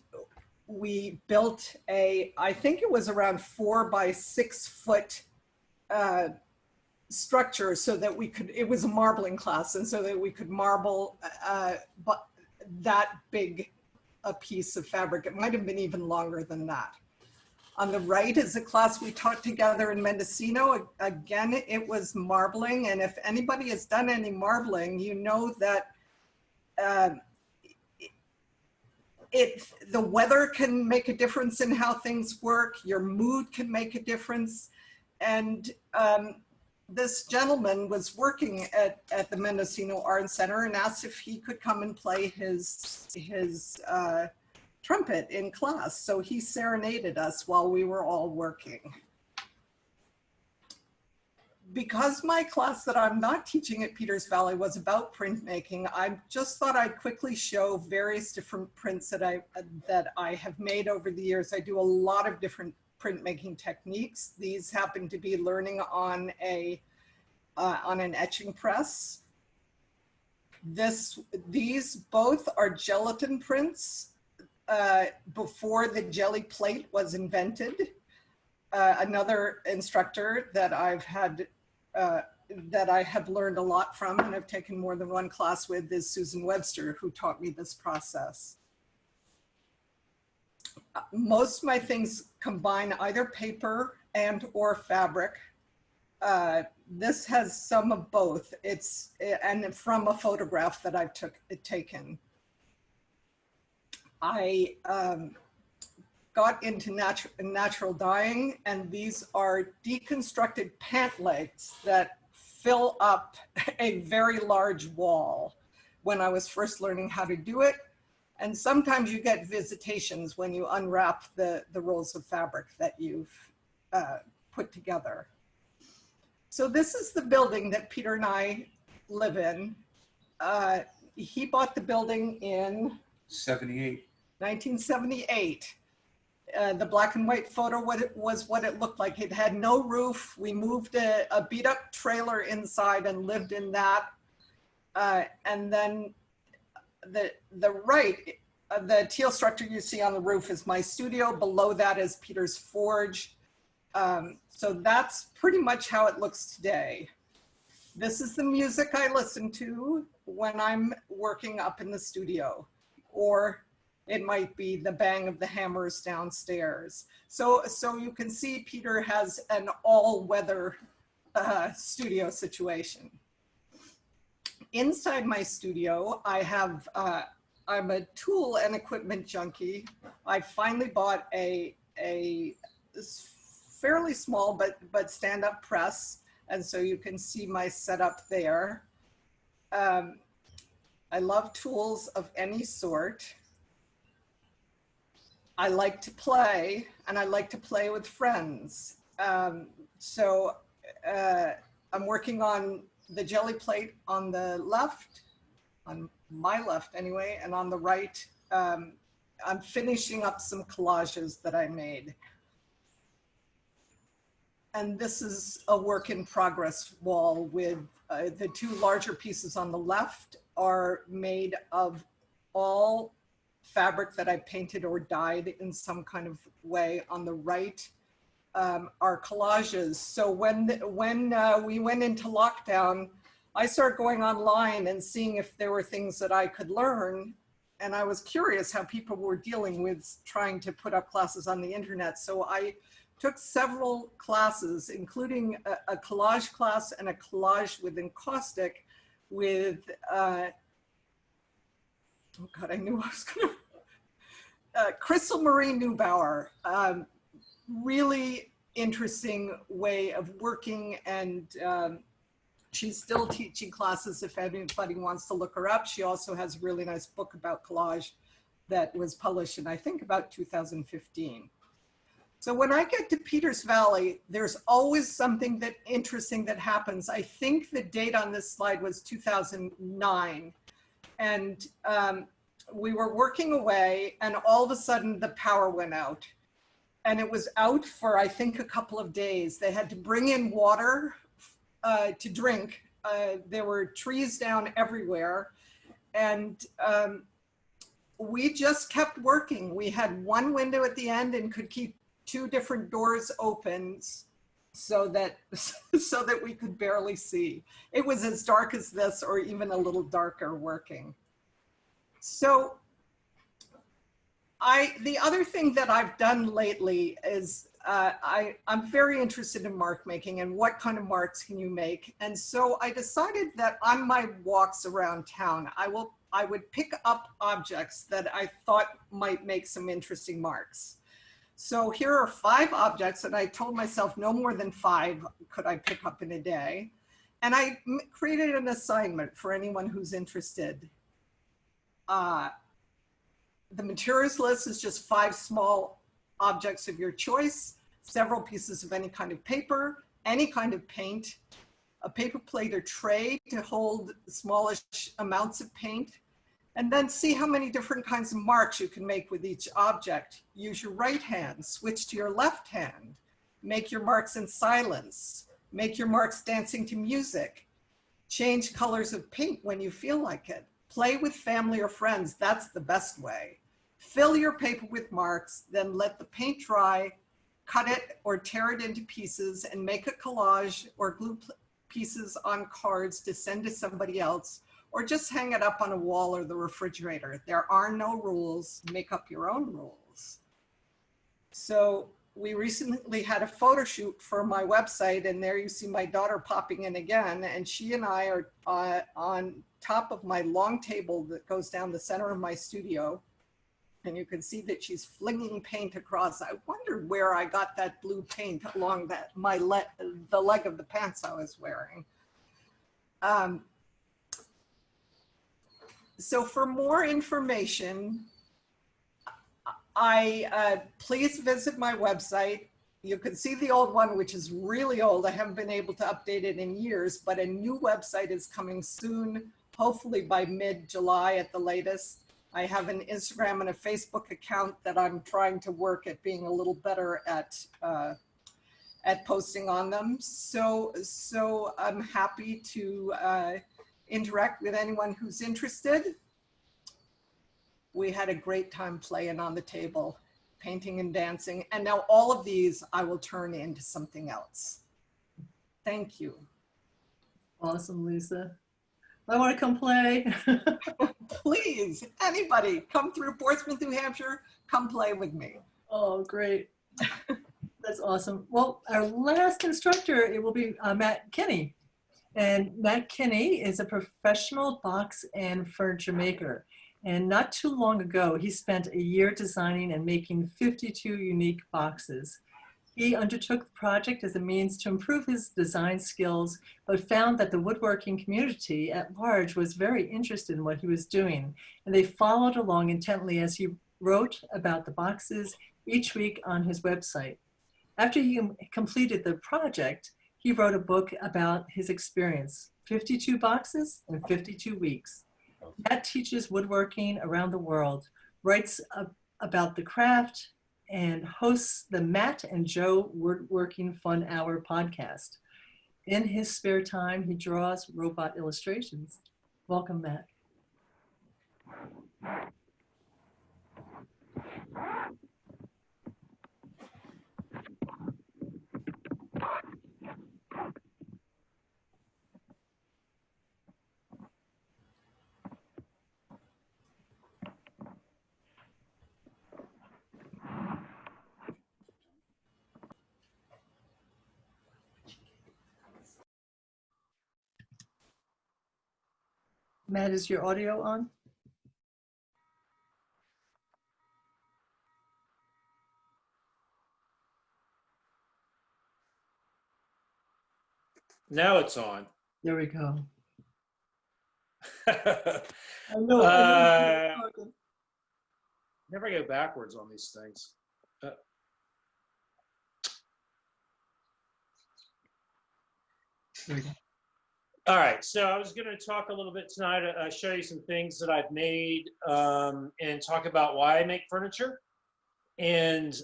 we built I think it was around 4 by 6 foot structure so that it was a marbling class, and so that we could marble but that big a piece of fabric. It might have been even longer than that. On the right is a class we taught together in Mendocino. Again, it was marbling, and if anybody has done any marbling, you know that the weather can make a difference in how things work. Your mood can make a difference. And this gentleman was working at the Mendocino Art Center and asked if he could come and play his trumpet in class. So he serenaded us while we were all working. Because my class that I'm not teaching at Peters Valley was about printmaking, I just thought I'd quickly show various different prints that I have made over the years. I do a lot of different printmaking techniques. These happen to be learning on an etching press. These both are gelatin prints before the jelly plate was invented. Another instructor that that I have learned a lot from and have taken more than one class with is Susan Webster, who taught me this process. Most of my things combine either paper and/or fabric. This has some of both. And from a photograph that I've taken. I got into natural dyeing, and these are deconstructed pant legs that fill up a very large wall when I was first learning how to do it. And sometimes you get visitations when you unwrap the rolls of fabric that you've put together. So this is the building that Peter and I live in. He bought the building in 1978. The black and white photo was what it looked like. It had no roof. We moved a beat up trailer inside and lived in that. And then the teal structure you see on the roof is my studio. Below that is Peter's forge. So that's pretty much how it looks today. This is the music I listen to when I'm working up in the studio, or it might be the bang of the hammers downstairs. So you can see Peter has an all-weather studio situation. Inside my studio, I'm a tool and equipment junkie. I finally bought a fairly small but stand-up press, and so you can see my setup there. I love tools of any sort. I like to play, and I like to play with friends. So I'm working on the jelly plate on the left, on my left anyway, and on the right, I'm finishing up some collages that I made. And this is a work in progress wall with the two larger pieces on the left are made of all fabric that I painted or dyed in some kind of way. On the right are collages. So when we went into lockdown, I started going online and seeing if there were things that I could learn. And I was curious how people were dealing with trying to put up classes on the internet. So I took several classes, including a collage class and a collage with encaustic with, oh God, I knew I was gonna, Crystal Marie Neubauer. Really interesting way of working, and she's still teaching classes if anybody wants to look her up. She also has a really nice book about collage that was published in, I think, about 2015. So when I get to Peters Valley, there's always something that interesting that happens. I think the date on this slide was 2009. And we were working away, and all of a sudden the power went out. And it was out for, I think, a couple of days. They had to bring in water to drink. There were trees down everywhere. And we just kept working. We had one window at the end and could keep 2 different doors open so that we could barely see. It was as dark as this, or even a little darker working. So the other thing that I've done lately is I'm very interested in mark making and what kind of marks can you make. And so I decided that on my walks around town, I would pick up objects that I thought might make some interesting marks. So here are 5 objects, and I told myself no more than 5 could I pick up in a day. And I created an assignment for anyone who's interested. The materials list is just 5 small objects of your choice, several pieces of any kind of paper, any kind of paint, a paper plate or tray to hold smallish amounts of paint, and then see how many different kinds of marks you can make with each object. Use your right hand, switch to your left hand, make your marks in silence, make your marks dancing to music, change colors of paint when you feel like it, play with family or friends, that's the best way. Fill your paper with marks, then let the paint dry, cut it or tear it into pieces and make a collage or glue pieces on cards to send to somebody else, or just hang it up on a wall or the refrigerator. There are no rules, make up your own rules. So we recently had a photo shoot for my website, and there you see my daughter popping in again, and she and I are on top of my long table that goes down the center of my studio. And you can see that she's flinging paint across. I wondered where I got that blue paint along the leg of the pants I was wearing. So for more information, please visit my website. You can see the old one, which is really old. I haven't been able to update it in years, but a new website is coming soon, hopefully by mid-July at the latest. I have an Instagram and a Facebook account that I'm trying to work at being a little better at posting on them. So I'm happy to interact with anyone who's interested. We had a great time playing on the table, painting and dancing. And now all of these I will turn into something else. Thank you. Awesome, Lisa. I want to come play. Please, anybody, come through Portsmouth, New Hampshire, come play with me. Oh, great. That's awesome. Well, our last instructor, it will be Matt Kenney. And Matt Kenney is a professional box and furniture maker. And not too long ago, he spent a year designing and making 52 unique boxes. He undertook the project as a means to improve his design skills, but found that the woodworking community at large was very interested in what he was doing, and they followed along intently as he wrote about the boxes each week on his website. After he completed the project, he wrote a book about his experience, 52 Boxes in 52 Weeks. Matt teaches woodworking around the world, writes about the craft, and hosts the Matt and Joe Woodworking Fun Hour podcast. In his spare time, he draws robot illustrations. Welcome, Matt. Matt, is your audio on? Now it's on. There we go. I I know. never go backwards on these things. There we go. All right, so I was going to talk a little bit tonight, show you some things that I've made, and talk about why I make furniture. And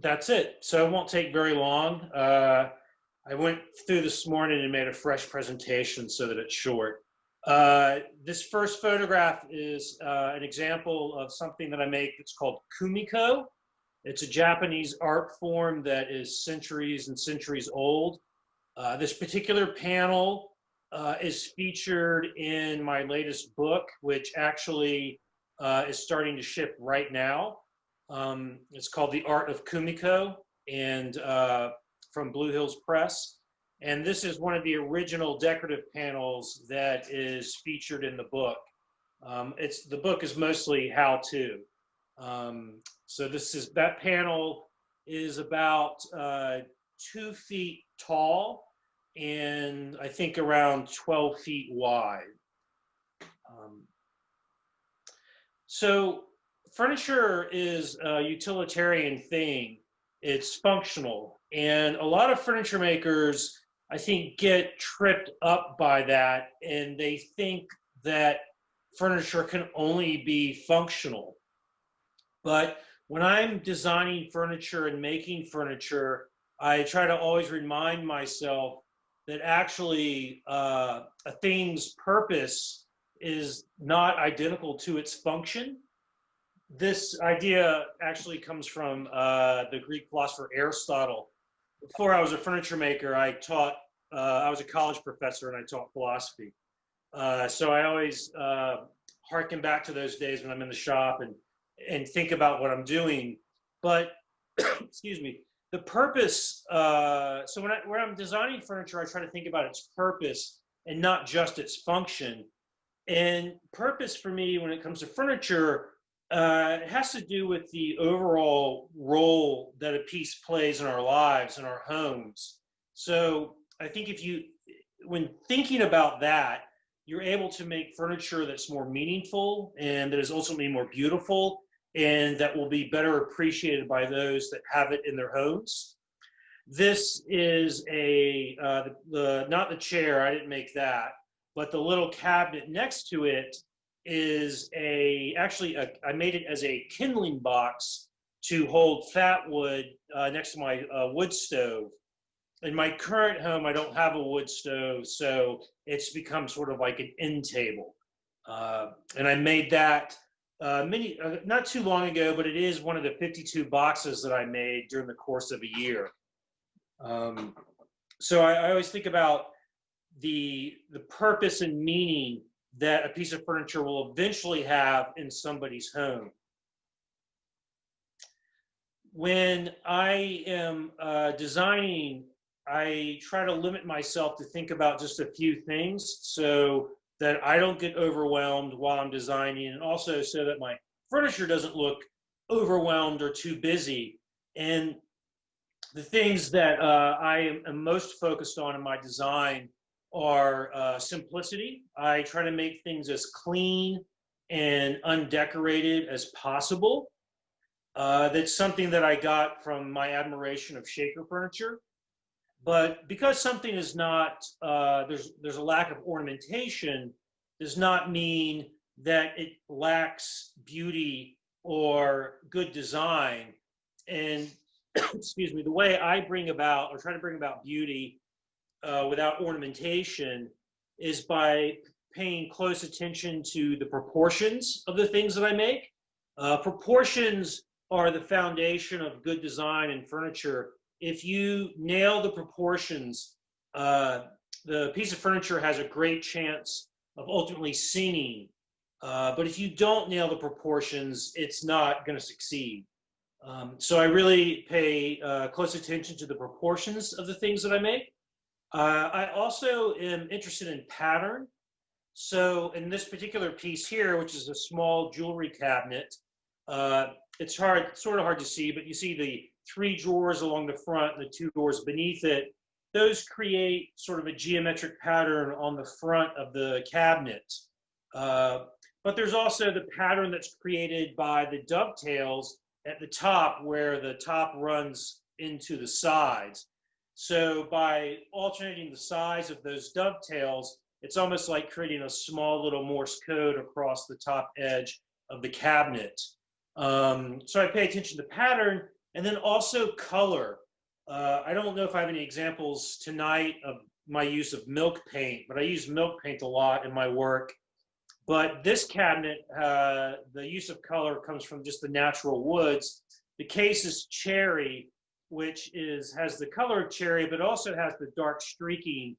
that's it. So it won't take very long. I went through this morning and made a fresh presentation so that it's short. This first photograph is an example of something that I make. It's called kumiko. It's a Japanese art form that is centuries and centuries old. This particular panel is featured in my latest book, which actually is starting to ship right now. It's called The Art of Kumiko, and from Blue Hills Press. And this is one of the original decorative panels that is featured in the book. The book is mostly how-to. So that panel is about 2 feet tall and I think around 12 feet wide. So furniture is a utilitarian thing. It's functional. And a lot of furniture makers, I think, get tripped up by that, and they think that furniture can only be functional. But when I'm designing furniture and making furniture, I try to always remind myself that actually a thing's purpose is not identical to its function. This idea actually comes from the Greek philosopher Aristotle. Before I was a furniture maker, I was a college professor and I taught philosophy. So I always harken back to those days when I'm in the shop and think about what I'm doing. But, excuse me, the purpose, so when I'm designing furniture, I try to think about its purpose and not just its function. And purpose for me when it comes to furniture, it has to do with the overall role that a piece plays in our lives and our homes. So I think when thinking about that, you're able to make furniture that's more meaningful and that is ultimately more beautiful and that will be better appreciated by those that have it in their homes. This is not the chair, I didn't make that, but the little cabinet next to it is I made it as a kindling box to hold fat wood next to my wood stove. In my current home, I don't have a wood stove, so it's become sort of like an end table. And I made that not too long ago, but it is one of the 52 boxes that I made during the course of a year. So I always think about the purpose and meaning that a piece of furniture will eventually have in somebody's home. When I am designing, I try to limit myself to think about just a few things so that I don't get overwhelmed while I'm designing, and also so that my furniture doesn't look overwhelmed or too busy. And the things that I am most focused on in my design are simplicity. I try to make things as clean and undecorated as possible. That's something that I got from my admiration of shaker furniture. But because something is not, there's a lack of ornamentation, does not mean that it lacks beauty or good design. And excuse me, the way I bring about or try to bring about beauty without ornamentation is by paying close attention to the proportions of the things that I make. Proportions are the foundation of good design in furniture. If you nail the proportions, the piece of furniture has a great chance of ultimately singing. But if you don't nail the proportions, it's not going to succeed. So I really pay close attention to the proportions of the things that I make. I also am interested in pattern. So in this particular piece here, which is a small jewelry cabinet, it's sort of hard to see, but you see the 3 drawers along the front and the 2 doors beneath it. Those create sort of a geometric pattern on the front of the cabinet. But there's also the pattern that's created by the dovetails at the top, where the top runs into the sides. So by alternating the size of those dovetails, it's almost like creating a small little Morse code across the top edge of the cabinet. So I pay attention to pattern, and then also color. I don't know if I have any examples tonight of my use of milk paint, but I use milk paint a lot in my work. But this cabinet, the use of color comes from just the natural woods. The case is cherry, which has the color of cherry, but also has the dark streaking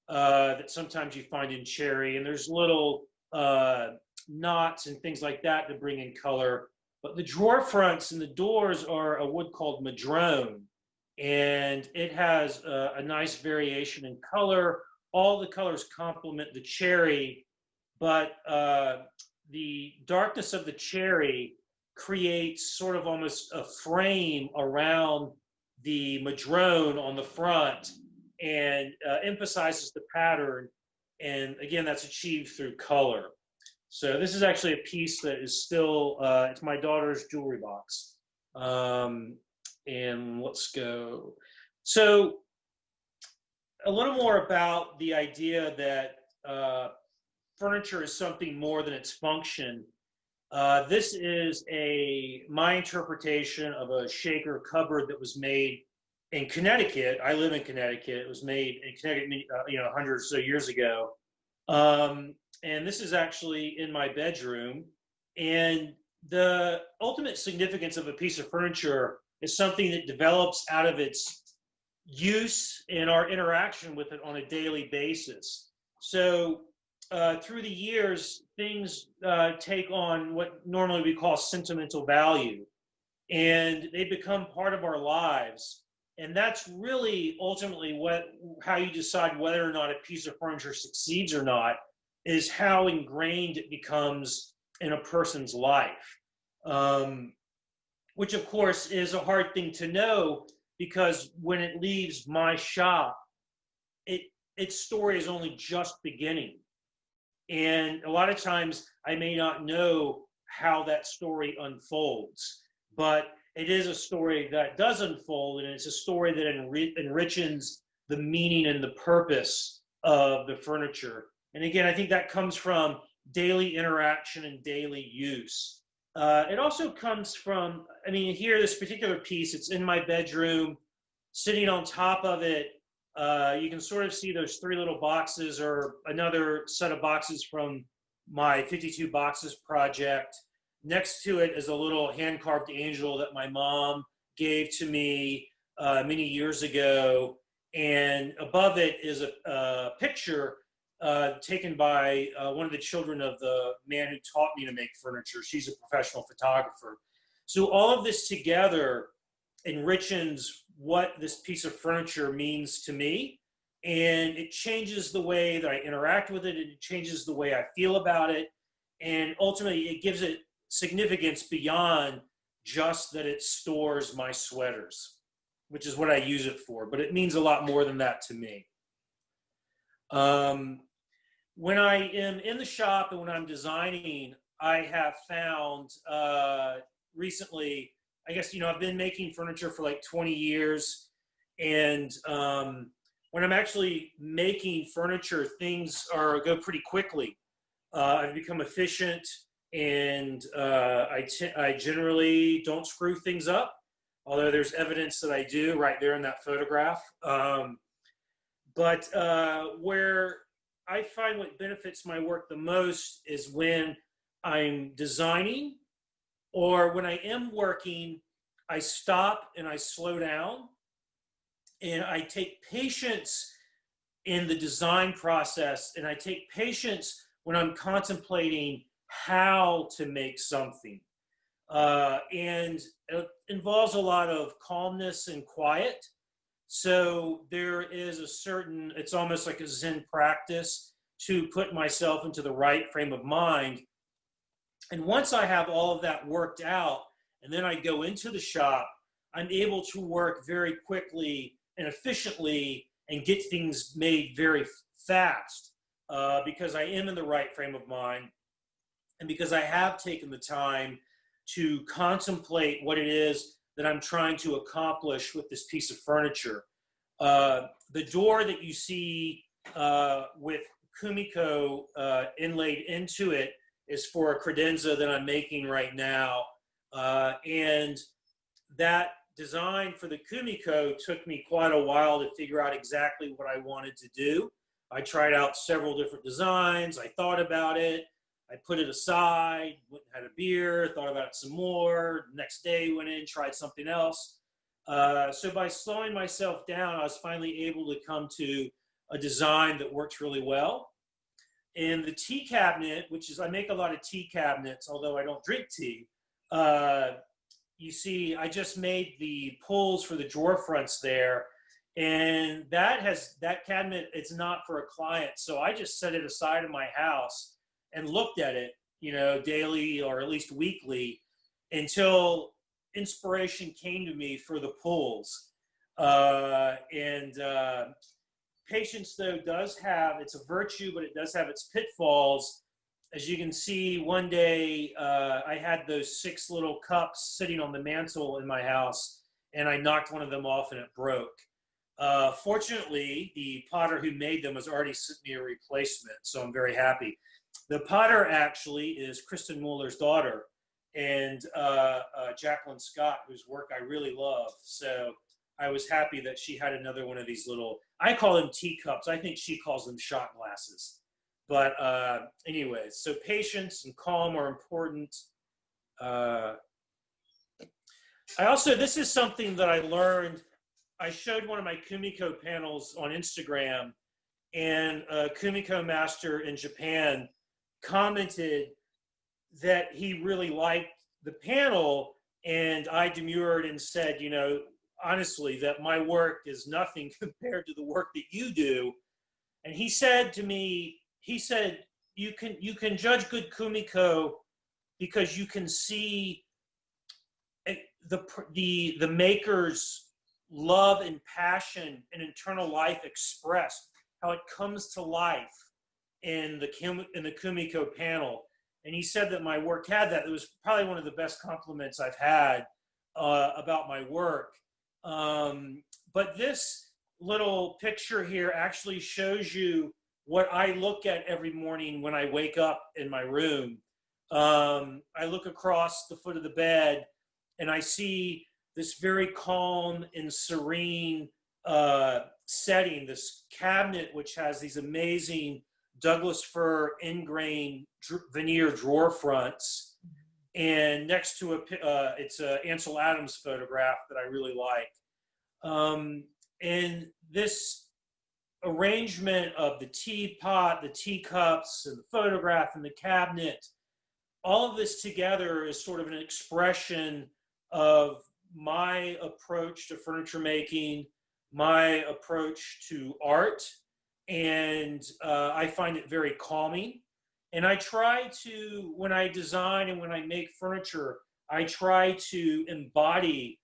that sometimes you find in cherry. And there's little knots and things like that to bring in color. But the drawer fronts and the doors are a wood called madrone. And it has a nice variation in color. All the colors complement the cherry, but the darkness of the cherry creates sort of almost a frame around the madrone on the front and emphasizes the pattern. And again, that's achieved through color. So this is actually a piece that is still, it's my daughter's jewelry box. And let's go. So a little more about the idea that furniture is something more than its function. This is my interpretation of a shaker cupboard that was made in Connecticut. I live in Connecticut. It was made in Connecticut, 100 or so years ago. And this is actually in my bedroom. And the ultimate significance of a piece of furniture is something that develops out of its use and our interaction with it on a daily basis. So through the years, things take on what normally we call sentimental value, and they become part of our lives. And that's really ultimately how you decide whether or not a piece of furniture succeeds or not, is how ingrained it becomes in a person's life. Which of course is a hard thing to know, because when it leaves my shop, its story is only just beginning. And a lot of times I may not know how that story unfolds, but it is a story that does unfold, and it's a story that enriches the meaning and the purpose of the furniture. And again, I think that comes from daily interaction and daily use. It also comes from, here, this particular piece, it's in my bedroom. Sitting on top of it, you can sort of see those 3 little boxes, or another set of boxes from my 52 boxes project. Next to it is a little hand-carved angel that my mom gave to me many years ago. And above it is a picture taken by one of the children of the man who taught me to make furniture. She's a professional photographer. So all of this together enriches what this piece of furniture means to me. And it changes the way that I interact with it. It changes the way I feel about it. And ultimately, it gives it significance beyond just that it stores my sweaters. which is what I use it for, but it means a lot more than that to me. When I am in the shop and when I'm designing, I have found recently, I guess, I've been making furniture for like 20 years. And when I'm actually making furniture, things go pretty quickly. I've become efficient, and I generally don't screw things up, although there's evidence that I do right there in that photograph. But where I find what benefits my work the most is when I'm designing, or when I am working, I stop and I slow down, and I take patience in the design process, and I take patience when I'm contemplating how to make something. And it involves a lot of calmness and quiet. So there is it's almost like a Zen practice to put myself into the right frame of mind. And once I have all of that worked out, and then I go into the shop, I'm able to work very quickly and efficiently and get things made very fast because I am in the right frame of mind, and because I have taken the time to contemplate what it is that I'm trying to accomplish with this piece of furniture. The door that you see with Kumiko inlaid into it is for a credenza that I'm making right now. And that design for the Kumiko took me quite a while to figure out exactly what I wanted to do. I tried out several different designs. I thought about it. I put it aside, went and had a beer, thought about it some more. Next day, went in, tried something else. So by slowing myself down, I was finally able to come to a design that works really well. And the tea cabinet, which is, I make a lot of tea cabinets, although I don't drink tea. You see, I just made the pulls for the drawer fronts there. And that cabinet, it's not for a client. So I just set it aside in my house and looked at it, daily or at least weekly, until inspiration came to me for the pulls. Patience, though, it's a virtue, but it does have its pitfalls. As you can see, one day I had those 6 little cups sitting on the mantle in my house, and I knocked one of them off and it broke. Fortunately, the potter who made them has already sent me a replacement, so I'm very happy. The potter actually is Kristen Muller's daughter, and Jacqueline Scott, whose work I really love. So I was happy that she had another one of these little, I call them teacups. I think she calls them shot glasses. But anyway, so patience and calm are important. This is something that I learned. I showed one of my Kumiko panels on Instagram, and a Kumiko master in Japan commented that he really liked the panel, and I demurred and said, honestly, that my work is nothing compared to the work that you do. And he said to me, you can judge good Kumiko because you can see the maker's love and passion and internal life expressed, how it comes to life in the Kumiko panel. And he said that my work had that. It was probably one of the best compliments I've had about my work. But this little picture here actually shows you what I look at every morning when I wake up in my room. I look across the foot of the bed and I see this very calm and serene setting, this cabinet which has these amazing Douglas fir ingrain veneer drawer fronts, and next to it's a Ansel Adams photograph that I really like. And this arrangement of the teapot, the teacups, and the photograph and the cabinet, all of this together is sort of an expression of my approach to furniture making, my approach to art, and I find it very calming. And I try to, when I design and when I make furniture, I try to embody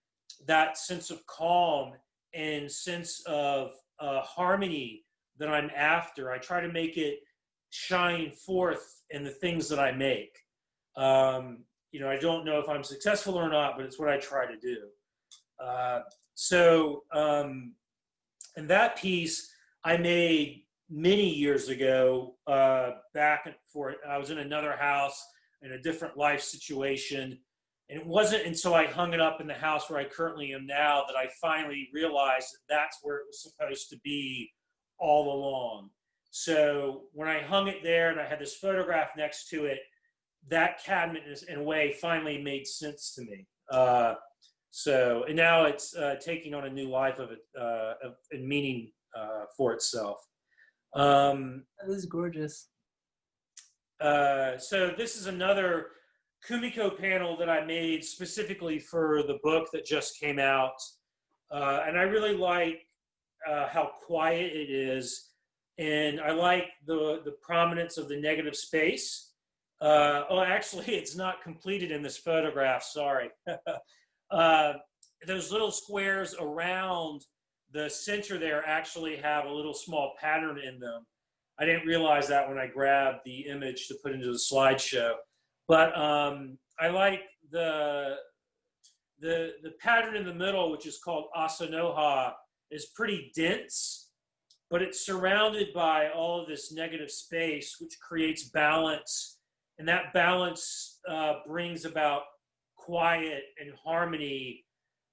that sense of calm and sense of harmony that I'm after. I try to make it shine forth in the things that I make. You know, I don't know if I'm successful or not, but it's what I try to do. And that piece I made many years ago, back for I was in another house in a different life situation. And it wasn't until I hung it up in the house where I currently am now that I finally realized that that's where it was supposed to be all along. So when I hung it there and I had this photograph next to it, that cabinet in a way finally made sense to me. And now it's taking on a new life of and meaning for itself. That is gorgeous. So this is another Kumiko panel that I made specifically for the book that just came out. And I really like how quiet it is. And I like the prominence of the negative space. Actually, it's not completed in this photograph, sorry. Those little squares around the center there actually have a little small pattern in them. I didn't realize that when I grabbed the image to put into the slideshow. But I like the pattern in the middle, which is called Asanoha, is pretty dense, but it's surrounded by all of this negative space, which creates balance. And that balance brings about quiet and harmony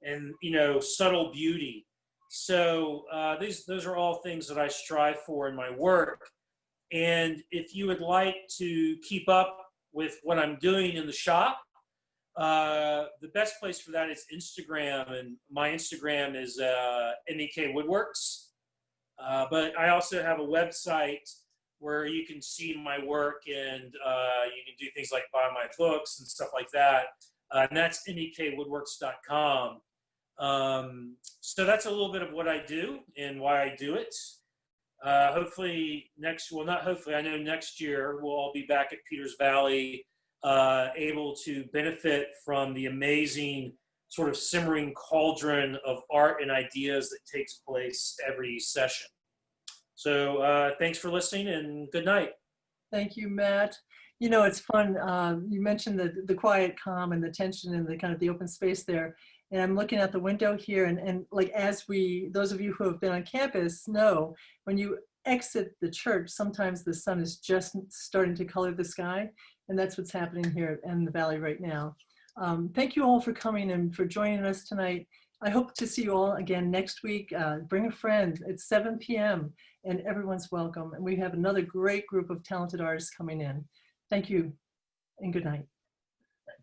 and, you know, subtle beauty. So those are all things that I strive for in my work. And if you would like to keep up with what I'm doing in the shop, the best place for that is Instagram. And my Instagram is MEK Woodworks. But I also have a website where you can see my work and you can do things like buy my books and stuff like that. And that's mekwoodworks.com. So that's a little bit of what I do and why I do it. Hopefully I know next year we'll all be back at Peters Valley, able to benefit from the amazing sort of simmering cauldron of art and ideas that takes place every session. So thanks for listening and good night. Thank you, Matt. You know, it's fun. You mentioned the quiet calm and the tension and the kind of the open space there. And I'm looking out the window here and like those of you who have been on campus know, when you exit the church, sometimes the sun is just starting to color the sky. And that's what's happening here in the valley right now. Thank you all for coming and for joining us tonight. I hope to see you all again next week. Bring a friend. It's 7 p.m. and everyone's welcome. And we have another great group of talented artists coming in. Thank you and good night.